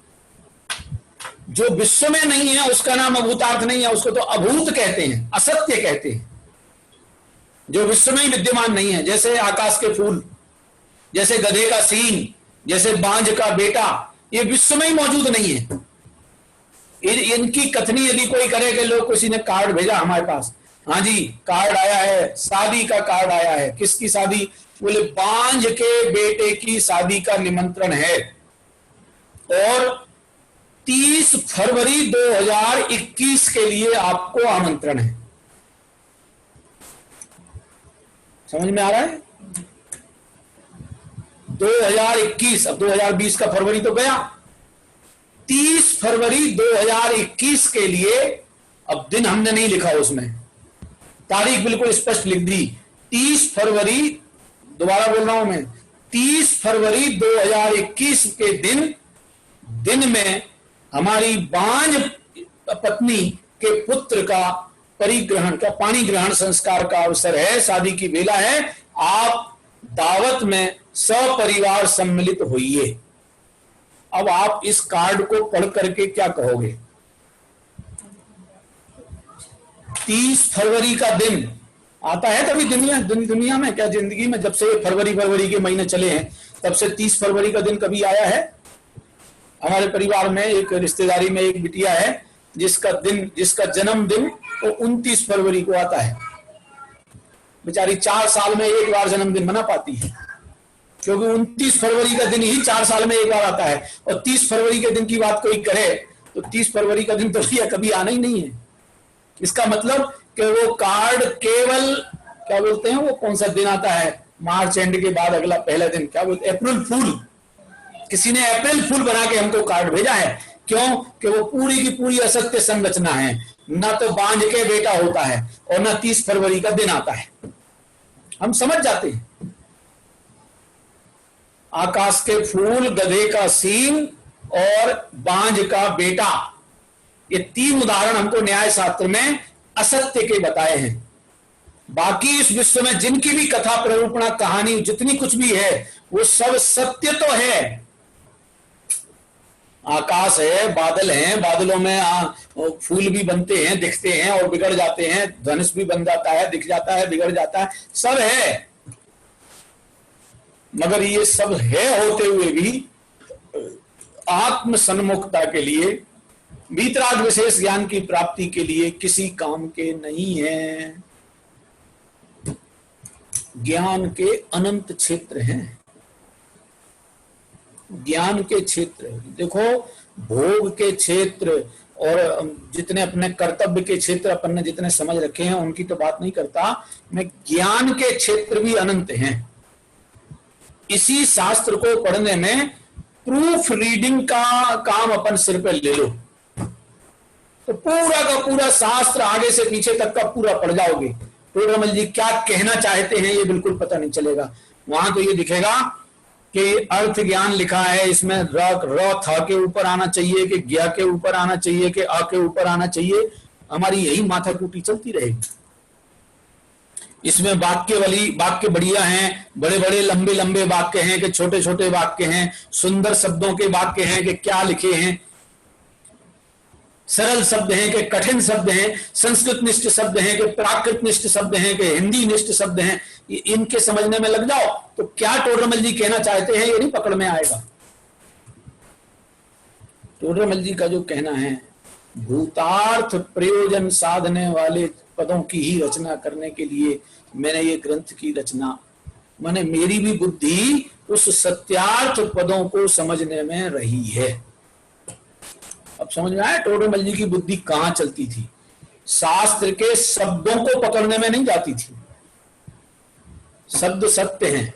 जो विश्व में नहीं है उसका नाम अभूतार्थ नहीं है, उसको तो अभूत कहते हैं, असत्य कहते हैं। जो विश्व में ही विद्यमान नहीं है, जैसे आकाश के फूल, जैसे गधे का सींग, जैसे बांझ का बेटा, ये विश्व में ही मौजूद नहीं है। इनकी कथनी यदि कोई करे कि लोग, किसी ने कार्ड भेजा हमारे पास, हाँ जी कार्ड आया है, शादी का कार्ड आया है। किसकी शादी? बोले बांझ के बेटे की शादी का निमंत्रण है और 30 फरवरी 2021 के लिए आपको आमंत्रण है। समझ में आ रहा है? 2021, अब 2020 का फरवरी तो गया। 30 फरवरी 2021 के लिए, अब दिन हमने नहीं लिखा उसमें, तारीख बिल्कुल स्पष्ट लिख दी, 30 फरवरी, दोबारा बोल रहा हूं मैं, 30 फरवरी 2021 के दिन में हमारी बांझ पत्नी के पुत्र का परिग्रहण का, पानी ग्रहण संस्कार का अवसर है, शादी की बेला है। आप दावत में सपरिवार सम्मिलित होइए। अब आप इस कार्ड को पढ़ करके क्या कहोगे? 30 फरवरी का दिन आता है कभी दुनिया में? क्या जिंदगी में जब से फरवरी के महीने चले हैं तब से 30 फरवरी का दिन कभी आया है? हमारे परिवार में एक रिश्तेदारी में एक बिटिया है जिसका जन्मदिन वो 29 फरवरी को आता है। बेचारी 4 साल में एक बार जन्मदिन मना पाती है, क्योंकि 29 फरवरी का दिन ही 4 साल में एक बार आता है। और 30 फरवरी के दिन की बात कोई करे तो 30 फरवरी का दिन तो कभी आना ही नहीं है। इसका मतलब कि वो कार्ड केवल, क्या बोलते हैं, वो कौन सा दिन आता है मार्च एंड के बाद अगला पहला दिन, क्या बोलते हैं, अप्रैल फूल। किसी ने अप्रैल फूल बना के हमको कार्ड भेजा है। क्यों? कि वो पूरी की पूरी असत्य संरचना है। ना तो बांझ के बेटा होता है और ना 30 फरवरी का दिन आता है। हम समझ जाते हैं। आकाश के फूल, गधे का सींग और बांझ का बेटा, ये 3 उदाहरण हमको न्याय शास्त्र में असत्य के बताए हैं। बाकी इस विश्व में जिनकी भी कथा प्ररूपणा कहानी जितनी कुछ भी है वो सब सत्य तो है। आकाश है, बादल हैं, बादलों में फूल भी बनते हैं, दिखते हैं और बिगड़ जाते हैं, धनुष भी बन जाता है, दिख जाता है, बिगड़ जाता है, सब है। मगर ये सब है होते हुए भी आत्म सन्मुखता के लिए, वीतराग विशेष ज्ञान की प्राप्ति के लिए किसी काम के नहीं है। ज्ञान के अनंत क्षेत्र हैं, ज्ञान के क्षेत्र। देखो, भोग के क्षेत्र और जितने अपने कर्तव्य के क्षेत्र अपन ने जितने समझ रखे हैं उनकी तो बात नहीं करता मैं। ज्ञान के क्षेत्र भी अनंत हैं। इसी शास्त्र को पढ़ने में प्रूफ रीडिंग का काम अपन सिर पे ले लो तो पूरा का पूरा शास्त्र आगे से पीछे तक का पूरा पढ़ जाओगे। टोडरमल जी क्या कहना चाहते हैं ये बिल्कुल पता नहीं चलेगा। वहां तो ये दिखेगा कि अर्थ ज्ञान लिखा है, इसमें र था के ऊपर आना चाहिए कि ज्ञा के ऊपर आना चाहिए कि अ के ऊपर आना चाहिए। हमारी यही माथाकूटी चलती रहेगी। इसमें वाक्य बढ़िया हैं, बड़े बड़े लंबे लंबे वाक्य हैं कि छोटे छोटे वाक्य हैं, सुंदर शब्दों के वाक्य हैं कि क्या लिखे हैं। सरल शब्द हैं कि कठिन शब्द हैं, संस्कृत निष्ठ शब्द हैं कि प्राकृत निष्ठ शब्द हैं कि हिंदी निष्ठ शब्द हैं, इनके समझने में लग जाओ तो क्या टोडरमल जी कहना चाहते हैं ये नहीं पकड़ में आएगा। टोडरमल जी का जो कहना है, भूतार्थ प्रयोजन साधने वाले पदों की ही रचना करने के लिए मैंने ये ग्रंथ की रचना, माने मेरी भी बुद्धि उस सत्यार्थ पदों को समझने में रही है। अब समझ में आया टोडरमल जी की बुद्धि कहां चलती थी, शास्त्र के शब्दों को पकड़ने में नहीं जाती थी। शब्द सत्य हैं,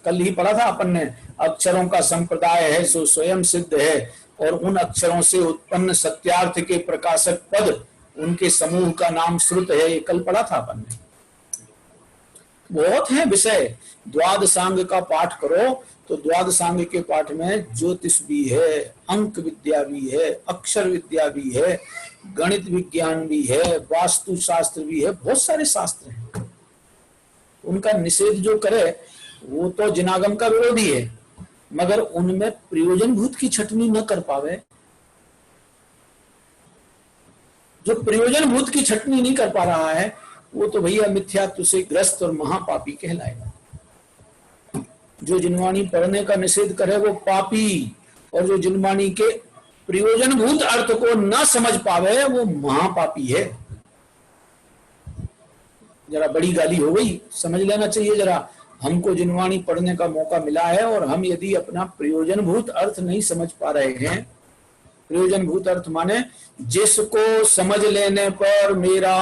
कल ही पढ़ा था अपन ने, अक्षरों का संप्रदाय है सो स्वयं सिद्ध है, और उन अक्षरों से उत्पन्न सत्यार्थ के प्रकाशक पद उनके समूह का नाम श्रुत है, ये कल पढ़ा था अपन ने। बहुत है विषय, द्वादशांग का पाठ करो तो द्वादशांग के पाठ में ज्योतिष भी है, अंक विद्या भी है, अक्षर विद्या भी है, गणित विज्ञान भी है, वास्तु शास्त्र भी है, बहुत सारे शास्त्र हैं। उनका निषेध जो करे वो तो जिनागम का विरोधी है, मगर उनमें प्रयोजन भूत की छटनी न कर पावे, जो प्रयोजन भूत की छटनी नहीं कर पा रहा है वो तो भैया मिथ्यात्व से ग्रस्त और महापापी कहलाएगा। जो जिनवाणी पढ़ने का निषेध करे वो पापी, और जो जिनवाणी के प्रयोजन भूत अर्थ को न समझ पावे वो महापापी है। जरा बड़ी गाली हो गई, समझ लेना चाहिए जरा। हमको जिनवाणी पढ़ने का मौका मिला है और हम यदि अपना प्रयोजन भूत अर्थ नहीं समझ पा रहे हैं, प्रयोजन भूत अर्थ माने जिसको समझ लेने पर मेरा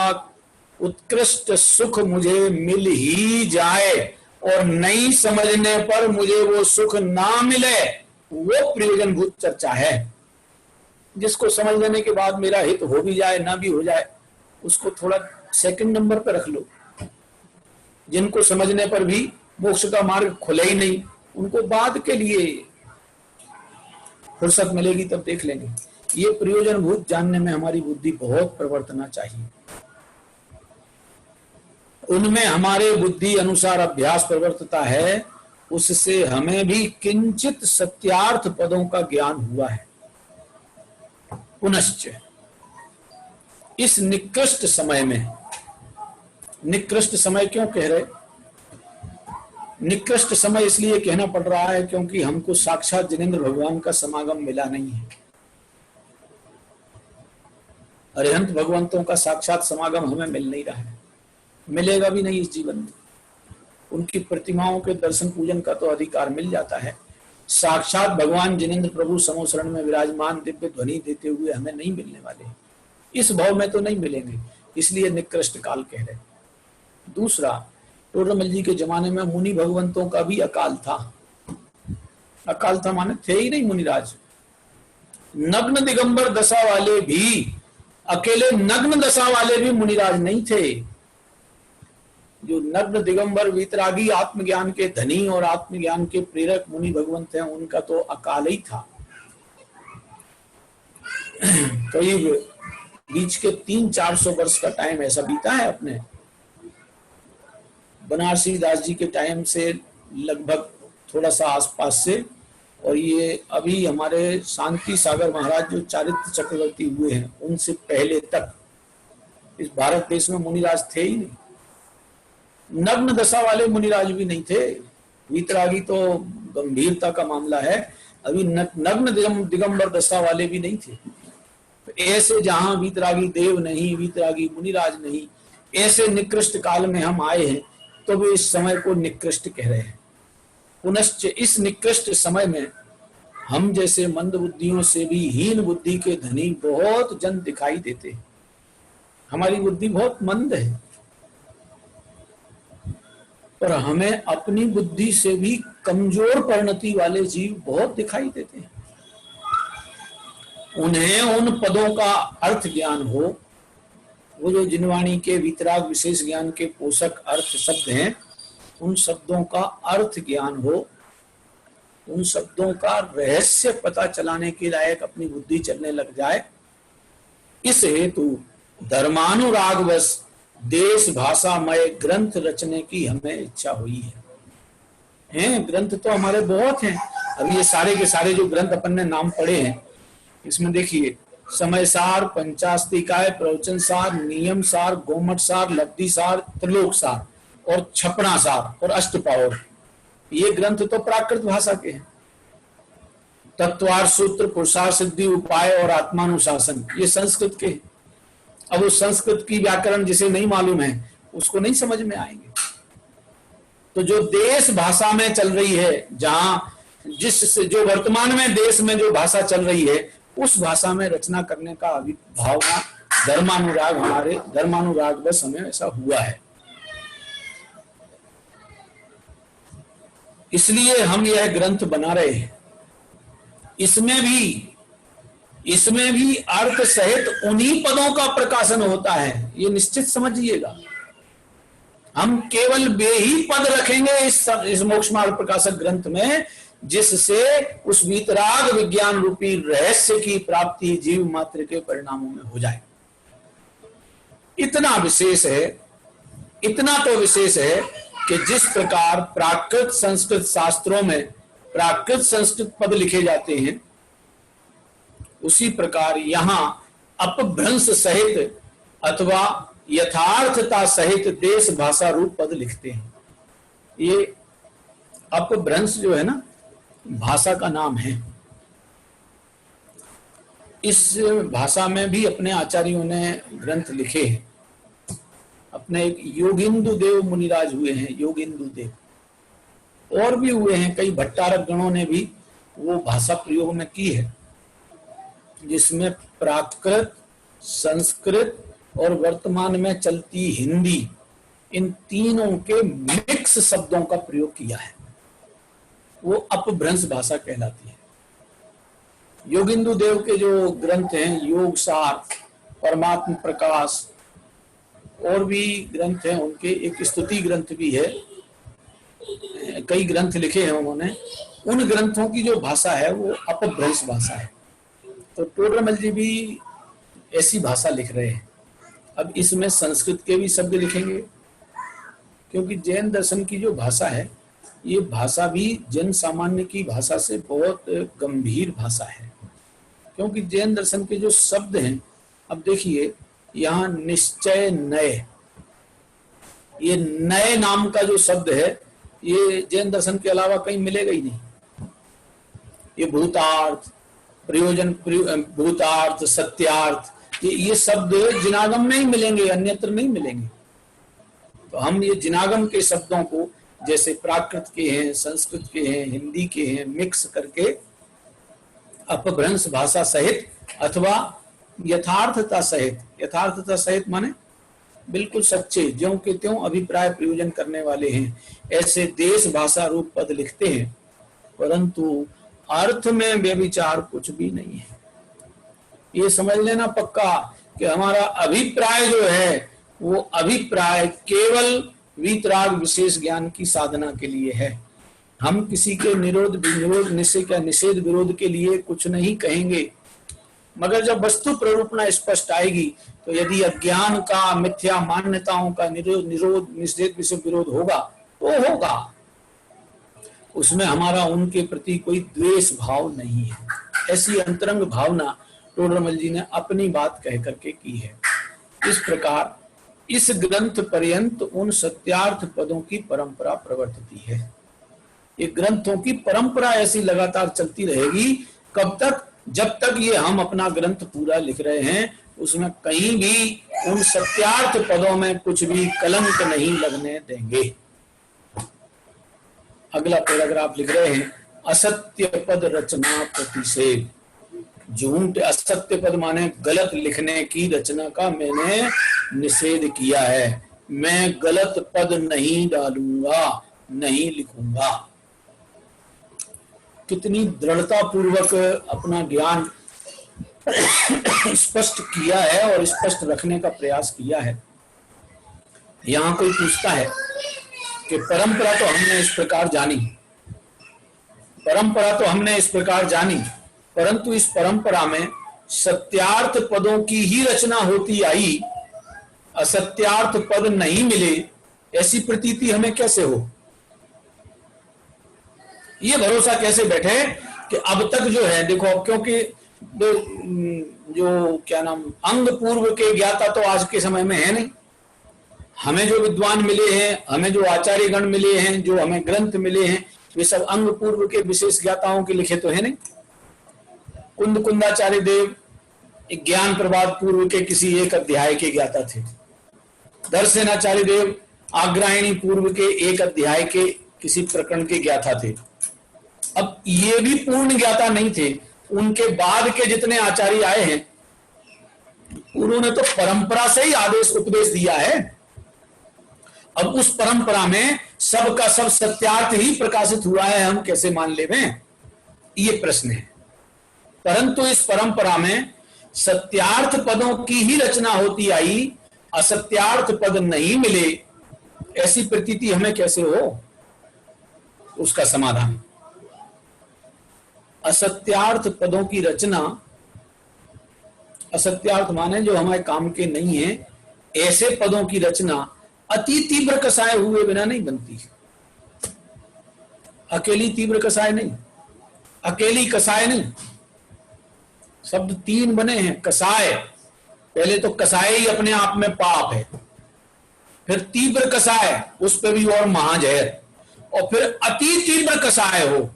उत्कृष्ट सुख मुझे मिल ही जाए और नहीं समझने पर मुझे वो सुख ना मिले, वो प्रयोजन भूत चर्चा है। जिसको समझ लेने के बाद मेरा हित हो भी जाए ना भी हो जाए, उसको थोड़ा सेकंड नंबर पर रख लो। जिनको समझने पर भी मोक्ष का मार्ग खुले ही नहीं, उनको बाद के लिए फुर्सत मिलेगी तब देख लेंगे। ये प्रयोजन भूत जानने में हमारी बुद्धि बहुत प्रवर्तना चाहिए। उनमें हमारे बुद्धि अनुसार अभ्यास प्रवर्तता है, उससे हमें भी किंचित सत्यार्थ पदों का ज्ञान हुआ है। पुनश्च इस निकृष्ट समय में, निकृष्ट समय क्यों कह रहे, निकृष्ट समय इसलिए कहना पड़ रहा है क्योंकि हमको साक्षात जिनेंद्र भगवान का समागम मिला नहीं है। अरिहंत भगवंतों का साक्षात समागम हमें मिल नहीं रहा है, मिलेगा भी नहीं इस जीवन में। उनकी प्रतिमाओं के दर्शन पूजन का तो अधिकार मिल जाता है, साक्षात भगवान जिनेंद्र प्रभु समोसरण में विराजमान दिव्य ध्वनि देते हुए हमें नहीं मिलने वाले, इस भाव में तो नहीं मिलेंगे, इसलिए निकृष्ट काल कह रहे। दूसरा, टोडरमल जी के जमाने में मुनि भगवंतों का भी अकाल था। अकाल था माने थे ही नहीं मुनिराज। नग्न दिगंबर दशा वाले भी, अकेले नग्न दशा वाले भी मुनिराज नहीं थे। जो नग्न दिगंबर वीतरागी आत्मज्ञान के धनी और आत्मज्ञान के प्रेरक मुनि भगवंत हैं, उनका तो अकाल ही था। करीब बीच के 300-400 वर्ष का टाइम ऐसा बीता है अपने बनारसी दास जी के टाइम से, लगभग थोड़ा सा आसपास से, और ये अभी हमारे शांति सागर महाराज जो चारित्र चक्रवर्ती हुए हैं उनसे पहले तक इस भारत देश में मुनिराज थे ही नहीं। नग्न दशा वाले मुनिराज भी नहीं थे, वीतरागी तो गंभीरता का मामला है, अभी नग्न दिगंबर दशा वाले भी नहीं थे। तो ऐसे जहां वीतरागी देव नहीं, वीतरागी मुनिराज नहीं, ऐसे निकृष्ट काल में हम आए हैं, तो वे इस समय को निकृष्ट कह रहे हैं। पुनश्च इस निकृष्ट समय में हम जैसे मंद बुद्धियों से भी हीन बुद्धि के धनी बहुत जन दिखाई देते हैं। हमारी बुद्धि बहुत मंद है, पर हमें अपनी बुद्धि से भी कमजोर परिणति वाले जीव बहुत दिखाई देते हैं। उन्हें उन पदों का अर्थ ज्ञान हो, वो जो जिनवाणी के वितराग विशेष ज्ञान के पोषक अर्थ शब्द हैं, उन शब्दों का अर्थ ज्ञान हो, उन शब्दों का रहस्य पता चलाने के लायक अपनी बुद्धि चलने लग जाए। इस हेतु धर्मानुरागवश देश भाषामय ग्रंथ रचने की हमें इच्छा हुई है। ग्रंथ तो हमारे बहुत हैं। अब ये सारे के सारे जो ग्रंथ अपन ने नाम पढ़े हैं, इसमें देखिए समय सार, पंचास्तिकाय, प्रवचन सार, नियम सार, गोमट सार, लब्धि सार, त्रिलोक सार और छपड़ा सार और अष्टपावर, ये ग्रंथ तो प्राकृत भाषा के हैं। तत्वार सूत्र, पुरुषार्थ सिद्धि, उपाय और आत्मानुशासन, ये संस्कृत के हैं। अब उस संस्कृत की व्याकरण जिसे नहीं मालूम है उसको नहीं समझ में आएंगे। तो जो देश भाषा में चल रही है, जहां जो वर्तमान में देश में जो भाषा चल रही है, उस भाषा में रचना करने का भावना, धर्मानुराग, हमारे धर्मानुराग बस हमें ऐसा हुआ है। इसलिए हम यह ग्रंथ बना रहे हैं। इसमें भी अर्थ सहित उन्हीं पदों का प्रकाशन होता है, ये निश्चित समझिएगा। हम केवल वे ही पद रखेंगे इस मोक्ष मार्ग प्रकाशक ग्रंथ में, जिससे उस वीतराग विज्ञान रूपी रहस्य की प्राप्ति जीव मात्र के परिणामों में हो जाए। इतना विशेष है, इतना तो विशेष है कि जिस प्रकार प्राकृत संस्कृत शास्त्रों में प्राकृत संस्कृत पद लिखे जाते हैं, उसी प्रकार यहां अपभ्रंश सहित अथवा यथार्थता सहित देश भाषा रूप पद लिखते हैं। ये अपभ्रंश जो है ना, भाषा का नाम है। इस भाषा में भी अपने आचार्यों ने ग्रंथ लिखे हैं। अपने एक योगिंदु देव मुनिराज हुए हैं, योगिंदु देव, और भी हुए हैं कई भट्टारक गणों ने भी वो भाषा प्रयोग में की है, जिसमें प्राकृत, संस्कृत और वर्तमान में चलती हिंदी, इन तीनों के मिक्स शब्दों का प्रयोग किया है। वो अपभ्रंश भाषा कहलाती है। योगिंदु देव के जो ग्रंथ हैं, योग सार, परमात्म प्रकाश, और भी ग्रंथ हैं उनके, एक स्तुति ग्रंथ भी है, कई ग्रंथ लिखे हैं उन्होंने। उन ग्रंथों की जो भाषा है वो अपभ्रंश भाषा है। तो टोडरमल जी भी ऐसी भाषा लिख रहे हैं। अब इसमें संस्कृत के भी शब्द लिखेंगे, क्योंकि जैन दर्शन की जो भाषा है, ये भाषा भी जन सामान्य की भाषा से बहुत गंभीर भाषा है। क्योंकि जैन दर्शन के जो शब्द हैं, अब देखिए यहाँ निश्चय नय, ये नए नाम का जो शब्द है, ये जैन दर्शन के अलावा कहीं मिलेगा ही नहीं। ये भूतार्थ, प्रयोजन, भूतार्थ, सत्यार्थ, ये शब्द जिनागम में ही मिलेंगे, अन्यत्र नहीं मिलेंगे। तो हम ये जिनागम के शब्दों को, जैसे प्राकृत के हैं, संस्कृत के हैं, हिंदी के हैं, मिक्स करके अपभ्रंश भाषा सहित अथवा यथार्थता सहित, यथार्थता सहित माने बिल्कुल सच्चे, ज्यों के त्यों अभिप्राय प्रयोजन करने वाले हैं, ऐसे देश भाषा रूप पद लिखते हैं। परंतु अर्थ में व्यभिचार कुछ भी नहीं है। ये समझ लेना पक्का कि हमारा अभिप्राय जो है, वो अभिप्राय केवल वीतराग विशेष ज्ञान की साधना के लिए है। हम किसी के निषेध विरोध के लिए कुछ नहीं कहेंगे, मगर जब वस्तु प्ररूपणा स्पष्ट आएगी, तो यदि अज्ञान का, मिथ्या मान्यताओं का निषेध विरोध होगा तो होगा। उसमें हमारा उनके प्रति कोई द्वेष भाव नहीं है। ऐसी अंतरंग भावना टोडरमल जी ने अपनी बात कह करके की है। इस प्रकार इस ग्रंथ पर्यंत उन सत्यार्थ पदों की परंपरा प्रवर्तती है। ये ग्रंथों की परंपरा ऐसी लगातार चलती रहेगी। कब तक? जब तक ये हम अपना ग्रंथ पूरा लिख रहे हैं, उसमें कहीं भी उन सत्यार्थ पदों में कुछ भी कलंक नहीं लगने देंगे। अगला पैराग्राफ लिख रहे हैं, असत्य पद रचना प्रतिषेध। झूठ, असत्य पद माने गलत लिखने की रचना का मैंने निषेध किया है। मैं गलत पद नहीं डालूंगा, नहीं लिखूंगा। कितनी दृढ़ता पूर्वक अपना ज्ञान स्पष्ट किया है और स्पष्ट रखने का प्रयास किया है। यहां कोई पूछता है कि परंपरा तो हमने इस प्रकार जानी, परंपरा तो हमने इस प्रकार जानी, परंतु इस परंपरा में सत्यार्थ पदों की ही रचना होती आई, असत्यार्थ पद नहीं मिले, ऐसी प्रतीति हमें कैसे हो? ये भरोसा कैसे बैठे कि अब तक जो है, देखो, क्योंकि जो क्या नाम अंग पूर्व के ज्ञाता तो आज के समय में है नहीं। हमें जो विद्वान मिले हैं, हमें जो आचार्य गण मिले हैं, जो हमें ग्रंथ मिले हैं, वे सब अंग पूर्व के विशेष ज्ञाताओं के लिखे तो है नहीं। कुंदाचार्य देव ज्ञान प्रवाद पूर्व के किसी एक अध्याय के ज्ञाता थे। दर्शनाचार्य देव आग्रायणी पूर्व के एक अध्याय के किसी प्रकरण के ज्ञाता थे। अब ये भी पूर्ण ज्ञाता नहीं थे। उनके बाद के जितने आचार्य आए हैं उन्होंने तो परंपरा से ही आदेश उपदेश दिया है। अब उस परंपरा में सब का सब सत्यार्थ ही प्रकाशित हुआ है, हम कैसे मान लेवें, ये प्रश्न है। परंतु इस परंपरा में सत्यार्थ पदों की ही रचना होती आई, असत्यार्थ पद नहीं मिले, ऐसी प्रतीति हमें कैसे हो? उसका समाधान, असत्यार्थ पदों की रचना, असत्यार्थ माने जो हमारे काम के नहीं है, ऐसे पदों की रचना अति तीव्र कसाय हुए बिना नहीं बनती। अकेली तीव्र कसाय नहीं, अकेली कसाय नहीं। शब्द तीन बने हैं। कसाय, पहले तो कसाय ही अपने आप में पाप है, फिर तीव्र कसाय, उस पर भी और महाजहर, और फिर अति तीव्र कसाय हो।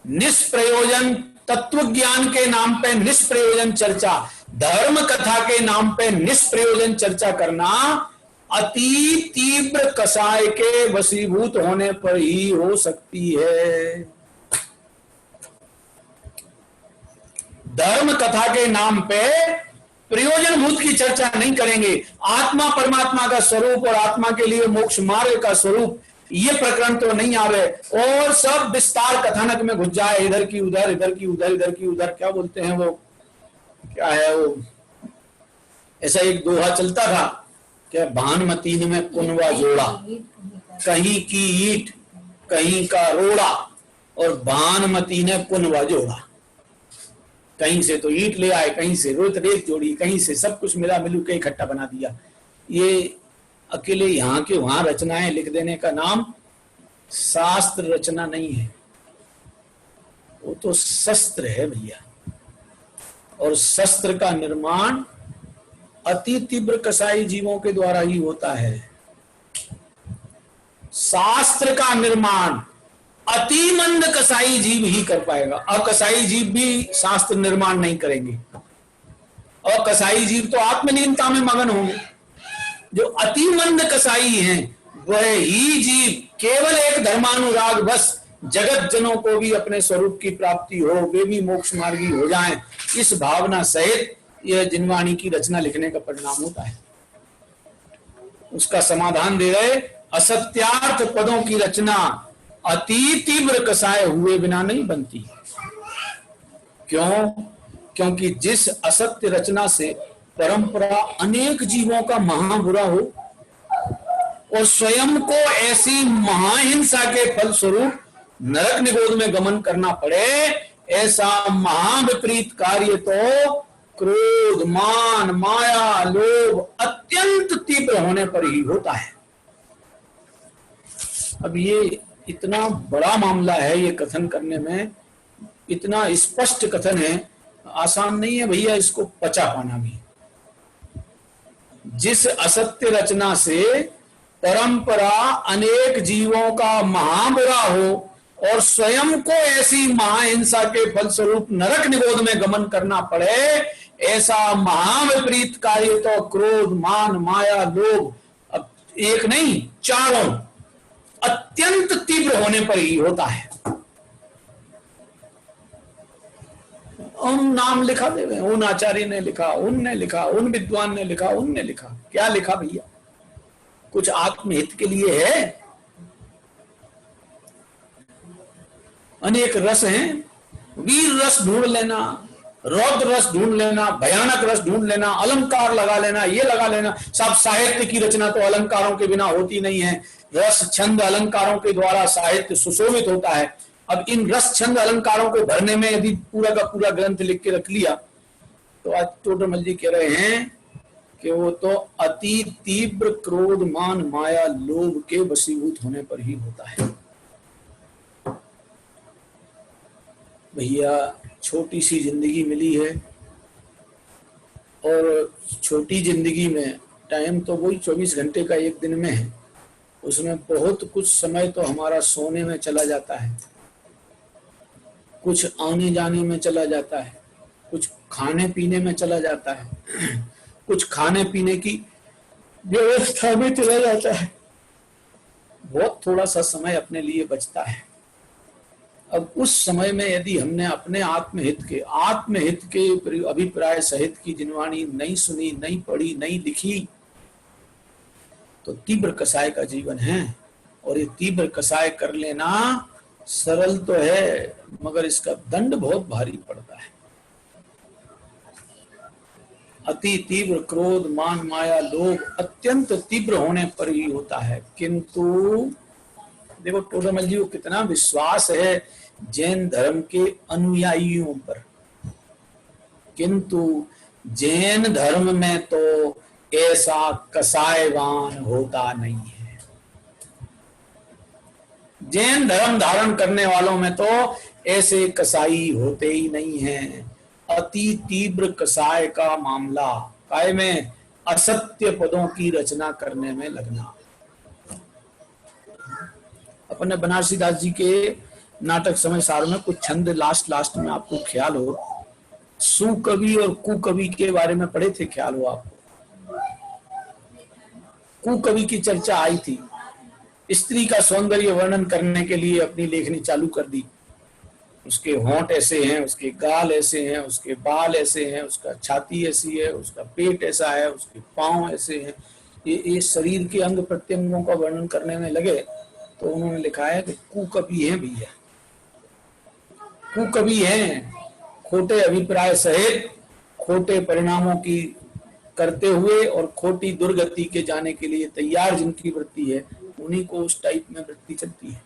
निष्प्रयोजन तत्व ज्ञान के नाम पे निष्प्रयोजन चर्चा, धर्म कथा के नाम पे निष्प्रयोजन चर्चा करना अति तीव्र कसाय के वशीभूत होने पर ही हो सकती है। धर्म कथा के नाम पे प्रयोजन भूत की चर्चा नहीं करेंगे। आत्मा परमात्मा का स्वरूप और आत्मा के लिए मोक्ष मार्ग का स्वरूप, ये प्रकरण तो नहीं आवे, और सब विस्तार कथानक में घुस जाए, इधर की उधर, इधर की उधर, इधर की उधर। क्या बोलते हैं वो, क्या है वो, ऐसा एक दोहा चलता था, क्या भानमतीन में कुनवा जोड़ा, कहीं की ईट कहीं का रोड़ा, और भानमती ने कुनवा जोड़ा। कहीं से तो ईट ले आए, कहीं से रेत जोड़ी, कहीं से सब कुछ मिला मिलू के इकट्ठा बना दिया। ये अकेले यहाँ के वहां रचनाएं लिख देने का नाम शास्त्र रचना नहीं है, वो तो शस्त्र है भैया। और शस्त्र का निर्माण अति तीव्र कसाई जीवों के द्वारा ही होता है। शास्त्र का निर्माण अति मंद कसाई जीव ही कर पाएगा। अकसाई जीव भी शास्त्र निर्माण नहीं करेंगे, और कसाई जीव तो आत्मलीनता में मगन होंगे। जो अति मंद कसाई हैं वह ही जीव केवल एक धर्मानुराग बस जगत जनों को भी अपने स्वरूप की प्राप्ति हो, वे भी मोक्ष मार्गी हो जाएं, इस भावना सहित यह जिनवाणी की रचना लिखने का परिणाम होता है। उसका समाधान दे रहे, असत्यार्थ पदों की रचना अति तीव्र कसाय हुए बिना नहीं बनती। क्यों? क्योंकि जिस असत्य रचना से परंपरा अनेक जीवों का महाबुरा हो और स्वयं को ऐसी महाहिंसा के फलस्वरूप नरक निगोद में गमन करना पड़े, ऐसा महाविपरीत कार्य तो क्रोध, मान, माया, लोभ अत्यंत तीव्र होने पर ही होता है। अब ये इतना बड़ा मामला है, ये कथन करने में इतना स्पष्ट कथन है, आसान नहीं है भैया इसको पचा पाना भी। जिस असत्य रचना से परंपरा अनेक जीवों का महाबुरा हो और स्वयं को ऐसी महाहिंसा के फलस्वरूप नरक निगोद में गमन करना पड़े, ऐसा महाविपरीत कार्य तो क्रोध, मान, माया, लोभ, अब एक नहीं चारों अत्यंत तीव्र होने पर ही होता है। उन नाम लिखा देवे, उन आचार्य ने लिखा, उनने लिखा, उन विद्वान ने लिखा, उनने लिखा। क्या लिखा भैया? कुछ आत्महित के लिए है? अनेक रस हैं, वीर रस ढूंढ लेना, रौद्र रस ढूंढ लेना, भयानक रस ढूंढ लेना, अलंकार लगा लेना, ये लगा लेना। सब साहित्य की रचना तो अलंकारों के बिना होती नहीं है। रस छंद अलंकारों के द्वारा साहित्य सुशोभित होता है। अब इन रस छंद अलंकारों को भरने में यदि पूरा का पूरा ग्रंथ लिख के रख लिया तो आज टोडरमल जी कह रहे हैं कि वो तो अति तीव्र क्रोध, मान, माया, लोभ के वशीभूत होने पर ही होता है। भैया छोटी सी जिंदगी मिली है और छोटी जिंदगी में टाइम तो वही 24 घंटे का एक दिन में है, उसमें बहुत कुछ समय तो हमारा सोने में चला जाता है, कुछ आने जाने में चला जाता है, कुछ खाने पीने में चला जाता है, कुछ खाने पीने की व्यवस्था में चला जाता है, बहुत थोड़ा सा समय अपने लिए बचता है। अब उस समय में यदि हमने अपने आत्महित के अभिप्राय सहित की जिनवाणी नहीं सुनी, नहीं पढ़ी, नहीं लिखी, तो तीव्र कसाय का जीवन है। और ये तीव्र कसाय कर लेना सरल तो है, मगर इसका दंड बहुत भारी पड़ता है। अति तीव्र क्रोध, मान, माया, लोभ अत्यंत तीव्र होने पर ही होता है। किंतु देखो टोडरमल जी को कितना विश्वास है जैन धर्म के अनुयायियों पर, किंतु जैन धर्म में तो ऐसा कसायवान होता नहीं है। जैन धर्म धारण करने वालों में तो ऐसे कसाई होते ही नहीं हैं। अति तीव्र कसाय का मामला काय में असत्य पदों की रचना करने में लगना। अपने बनारसी दास जी के नाटक समय सार में कुछ छंद लास्ट में आपको ख्याल हो, सुकवि और कुकवि के बारे में पढ़े थे, ख्याल हो आपको? कुकवि की चर्चा आई थी, स्त्री का सौंदर्य वर्णन करने के लिए अपनी लेखनी चालू कर दी। उसके होंठ ऐसे हैं, उसके गाल ऐसे हैं, उसके बाल ऐसे हैं, उसका छाती ऐसी है, उसका पेट ऐसा है, उसके पांव ऐसे हैं। ये शरीर के अंग प्रत्यंगों का वर्णन करने में लगे तो उन्होंने लिखा है कि कुकवि हैं भैया, कुकवि हैं। खोटे अभिप्राय सहित खोटे परिणामों की करते हुए और खोटी दुर्गति के जाने के लिए तैयार जिनकी वृत्ति है, उन्हीं को उस टाइप में वृत्ति चलती है।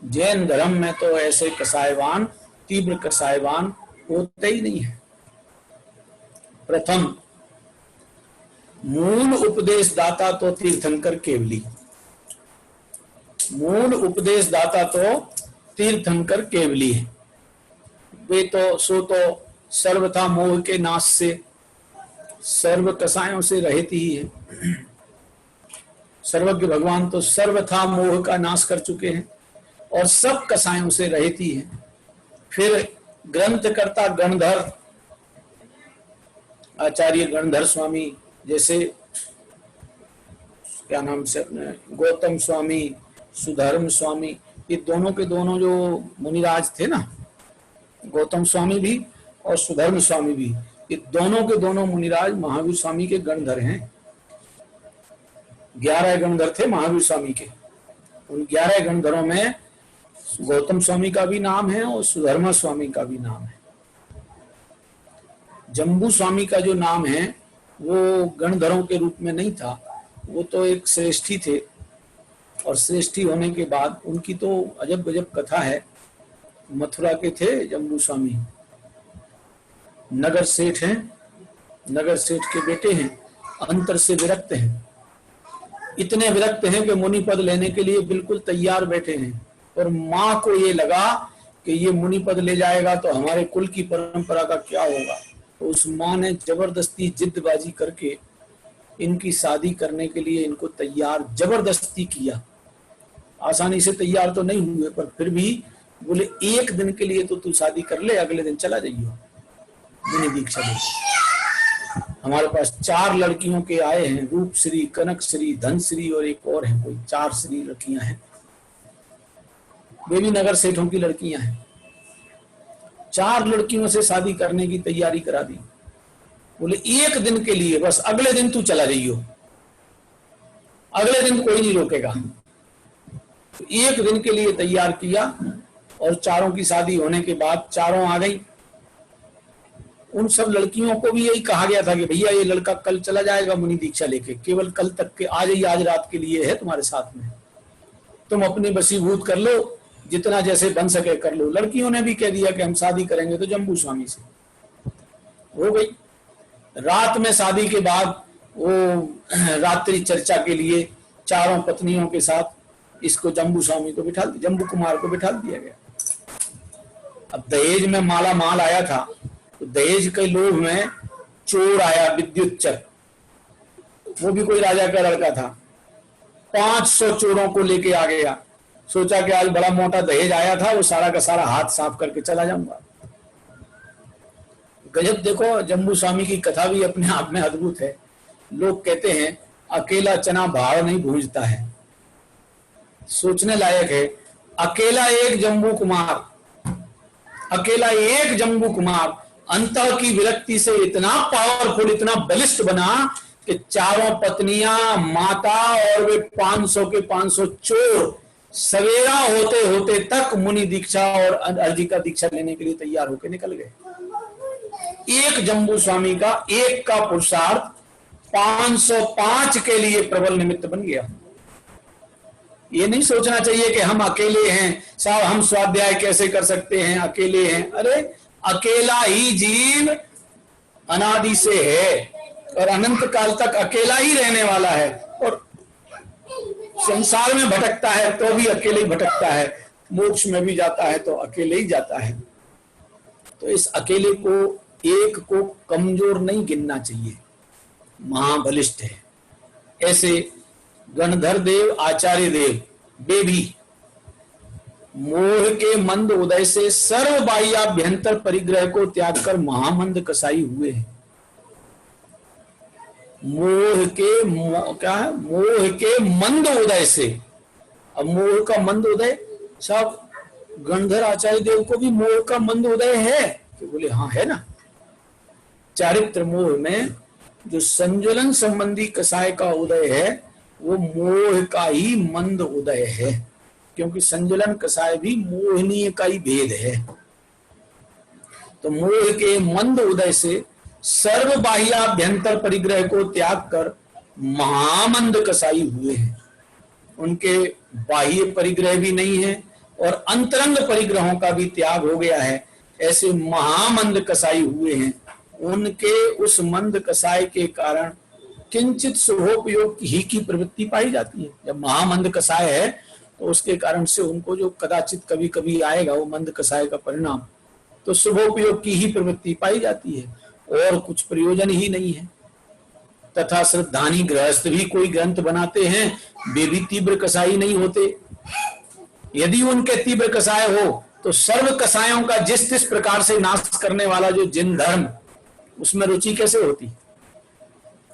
जैन धर्म में तो ऐसे कसायवान, तीव्र कसायवान होते ही नहीं है। प्रथम, मूल उपदेश दाता तो तीर्थंकर केवली, मूल उपदेश दाता तो तीर्थंकर केवली है। वे तो सो तो सर्वथा मोह के नाश से, सर्व कसायों से रहित ही है। सर्वज्ञ भगवान तो सर्वथा मोह का नाश कर चुके हैं और सब कसायों से रहित ही है। फिर ग्रंथकर्ता गणधर, आचार्य गणधर स्वामी जैसे, क्या नाम से अपने, गौतम स्वामी, सुधर्म स्वामी, ये दोनों के दोनों जो मुनिराज थे ना, गौतम स्वामी भी और सुधर्म स्वामी भी, ये दोनों के दोनों मुनिराज महावीर स्वामी के गणधर हैं। 11 गणधर थे महावीर स्वामी के। उन 11 गणधरों में गौतम स्वामी का भी नाम है और सुधर्मा स्वामी का भी नाम है। जम्बू स्वामी का जो नाम है वो गणधरों के रूप में नहीं था, वो तो एक श्रेष्ठी थे। और श्रेष्ठी होने के बाद उनकी तो अजब गजब कथा है। मथुरा के थे जम्बू स्वामी, नगर सेठ हैं, नगर सेठ के बेटे हैं, अंतर से विरक्त हैं। इतने विरक्त हैं कि मुनि पद लेने के लिए बिल्कुल तैयार बैठे हैं। और माँ को ये लगा कि ये मुनि पद ले जाएगा तो हमारे कुल की परंपरा का क्या होगा। तो उस माँ ने जबरदस्ती जिद्दबाजी करके इनकी शादी करने के लिए इनको तैयार जबरदस्ती किया। आसानी से तैयार तो नहीं हुए, पर फिर भी बोले एक दिन के लिए तो तू शादी कर ले, अगले दिन चला जाइयो मुनि दीक्षा ले। हमारे पास 4 लड़कियों के आए हैं, रूप श्री, कनक श्री, धन श्री और एक और है कोई, 4 श्री लड़कियां हैं। वे भी नगर सेठों की लड़कियां हैं। 4 लड़कियों से शादी करने की तैयारी करा दी। बोले एक दिन के लिए बस, अगले दिन तू चला जाइयो, अगले दिन कोई नहीं रोकेगा। तो एक दिन के लिए तैयार किया और 4 की शादी होने के बाद 4 आ गई। उन सब लड़कियों को भी यही कहा गया था कि भैया ये लड़का कल चला जाएगा मुनि दीक्षा लेके, केवल कल तक के, आज ही आज रात के लिए है तुम्हारे साथ में, तुम अपनी वशीभूत कर लो, जितना जैसे बन सके कर लो। लड़कियों ने भी कह दिया कि हम शादी करेंगे तो जम्बू स्वामी से। हो गई। रात में शादी के बाद वो रात्रि चर्चा के लिए 4 पत्नियों के साथ इसको जम्बू स्वामी को बिठा, जम्बू कुमार को बिठा दिया गया। अब दहेज में माला माल आया था, तो दहेज के लोभ में चोर आया विद्युत चक, वो भी कोई राजा का लड़का था, 500 चोरों को लेके आ गया। सोचा कि आज बड़ा मोटा दहेज आया था, वो सारा का सारा हाथ साफ करके चला जाऊंगा। गजब। देखो, जम्बू स्वामी की कथा भी अपने आप में अद्भुत है। लोग कहते हैं अकेला चना भाव नहीं भूंजता है। सोचने लायक है। अकेला एक जम्बू कुमार, अकेला एक जम्बू कुमार अंतः की विरक्ति से इतना पावरफुल, इतना बलिष्ठ बना कि चारों पत्नियां, माता और वे 500 के 500 चोर सवेरा होते होते तक मुनि दीक्षा और अर्जी का दीक्षा लेने के लिए तैयार होकर निकल गए। एक जम्बू स्वामी का, एक का पुरुषार्थ 505 के लिए प्रबल निमित्त बन गया। ये नहीं सोचना चाहिए कि हम अकेले हैं, साहब हम स्वाध्याय कैसे कर सकते हैं, अकेले हैं। अरे अकेला ही जीव अनादि से है और अनंत काल तक अकेला ही रहने वाला है, और संसार में भटकता है तो भी अकेले ही भटकता है, मोक्ष में भी जाता है तो अकेले ही जाता है। तो इस अकेले को, एक को कमजोर नहीं गिनना चाहिए, महाबलिष्ठ है। ऐसे गणधर देव, आचार्य देव वे भी मोह के मंद उदय से सर्व बाह्याभ्यंतर परिग्रह को त्याग कर महामंद कसाई हुए हैं। मोह के मंद उदय से। अब मोह का मंद उदय, साहब गणधर आचार्य देव को भी मोह का मंद उदय है? तो बोले हाँ है ना। चारित्र मोह में जो संज्वलन संबंधी कसाय का उदय है वो मोह का ही मंद उदय है, क्योंकि संज्वलन कसाय भी मोहनीय का ही भेद है। तो मोह के मंद उदय से सर्व बाह्याभ्यंतर परिग्रह को त्याग कर महामंद कसाई हुए हैं। उनके बाह्य परिग्रह भी नहीं है और अंतरंग परिग्रहों का भी त्याग हो गया है। ऐसे महामंद कसाई हुए हैं। उनके उस मंद कसाय के कारण किंचित शुभोपयोग ही की प्रवृत्ति पाई जाती है। जब महामंद कसाय है तो उसके कारण से उनको जो कदाचित कभी कभी आएगा वो मंद कसाय का परिणाम, तो शुभोपयोग की ही प्रवृत्ति पाई जाती है और कुछ प्रयोजन ही नहीं है। तथा श्रद्धानी गृहस्थ भी कोई ग्रंथ बनाते हैं, वे भी तीव्र कसाई नहीं होते। यदि उनके तीव्र कसाय हो तो सर्व कसायों का जिस जिस प्रकार से नाश करने वाला जो जिन धर्म, उसमें रुचि कैसे होती।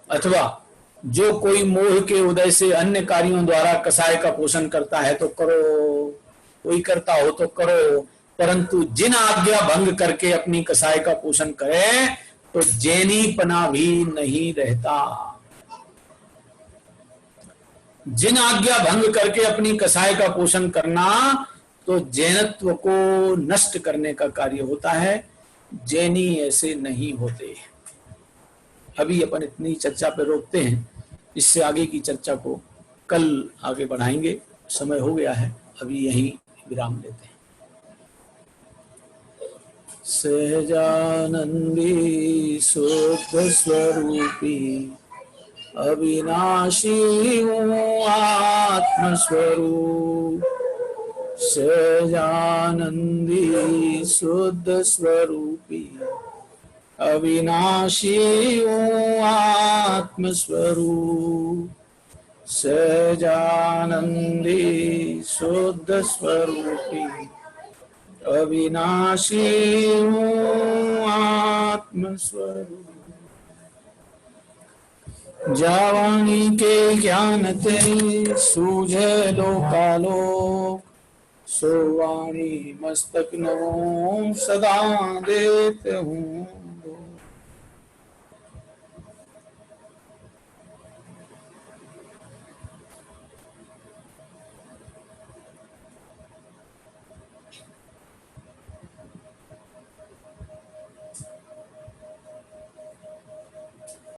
अथवा जो कोई मोह के उदय से अन्य कार्यों द्वारा कसाय का पोषण करता है तो करो, कोई करता हो तो करो, परंतु जिन आज्ञा भंग करके अपनी कसाय का पोषण करे तो जैनीपना भी नहीं रहता। जिन आज्ञा भंग करके अपनी कसाय का पोषण करना तो जैनत्व को नष्ट करने का कार्य होता है। जैनी ऐसे नहीं होते। अभी अपन इतनी चर्चा पे रोकते हैं, इससे आगे की चर्चा को कल आगे बढ़ाएंगे। समय हो गया है, अभी यहीं विराम लेते हैं। सहजानंदी शुद्ध स्वरूपी अविनाशी हूँ आत्मस्वरूप। सहजानंदी शुद्ध स्वरूपी अविनाशी हूँ आत्मस्वरूप। सहजानंदी शुद्ध स्वरूपी अविनाशी हूँ आत्मस्वरूप। जावानी के ज्ञान ते सूझे लोकालोक। सोवाणी मस्तक नमो सदा देत हूँ।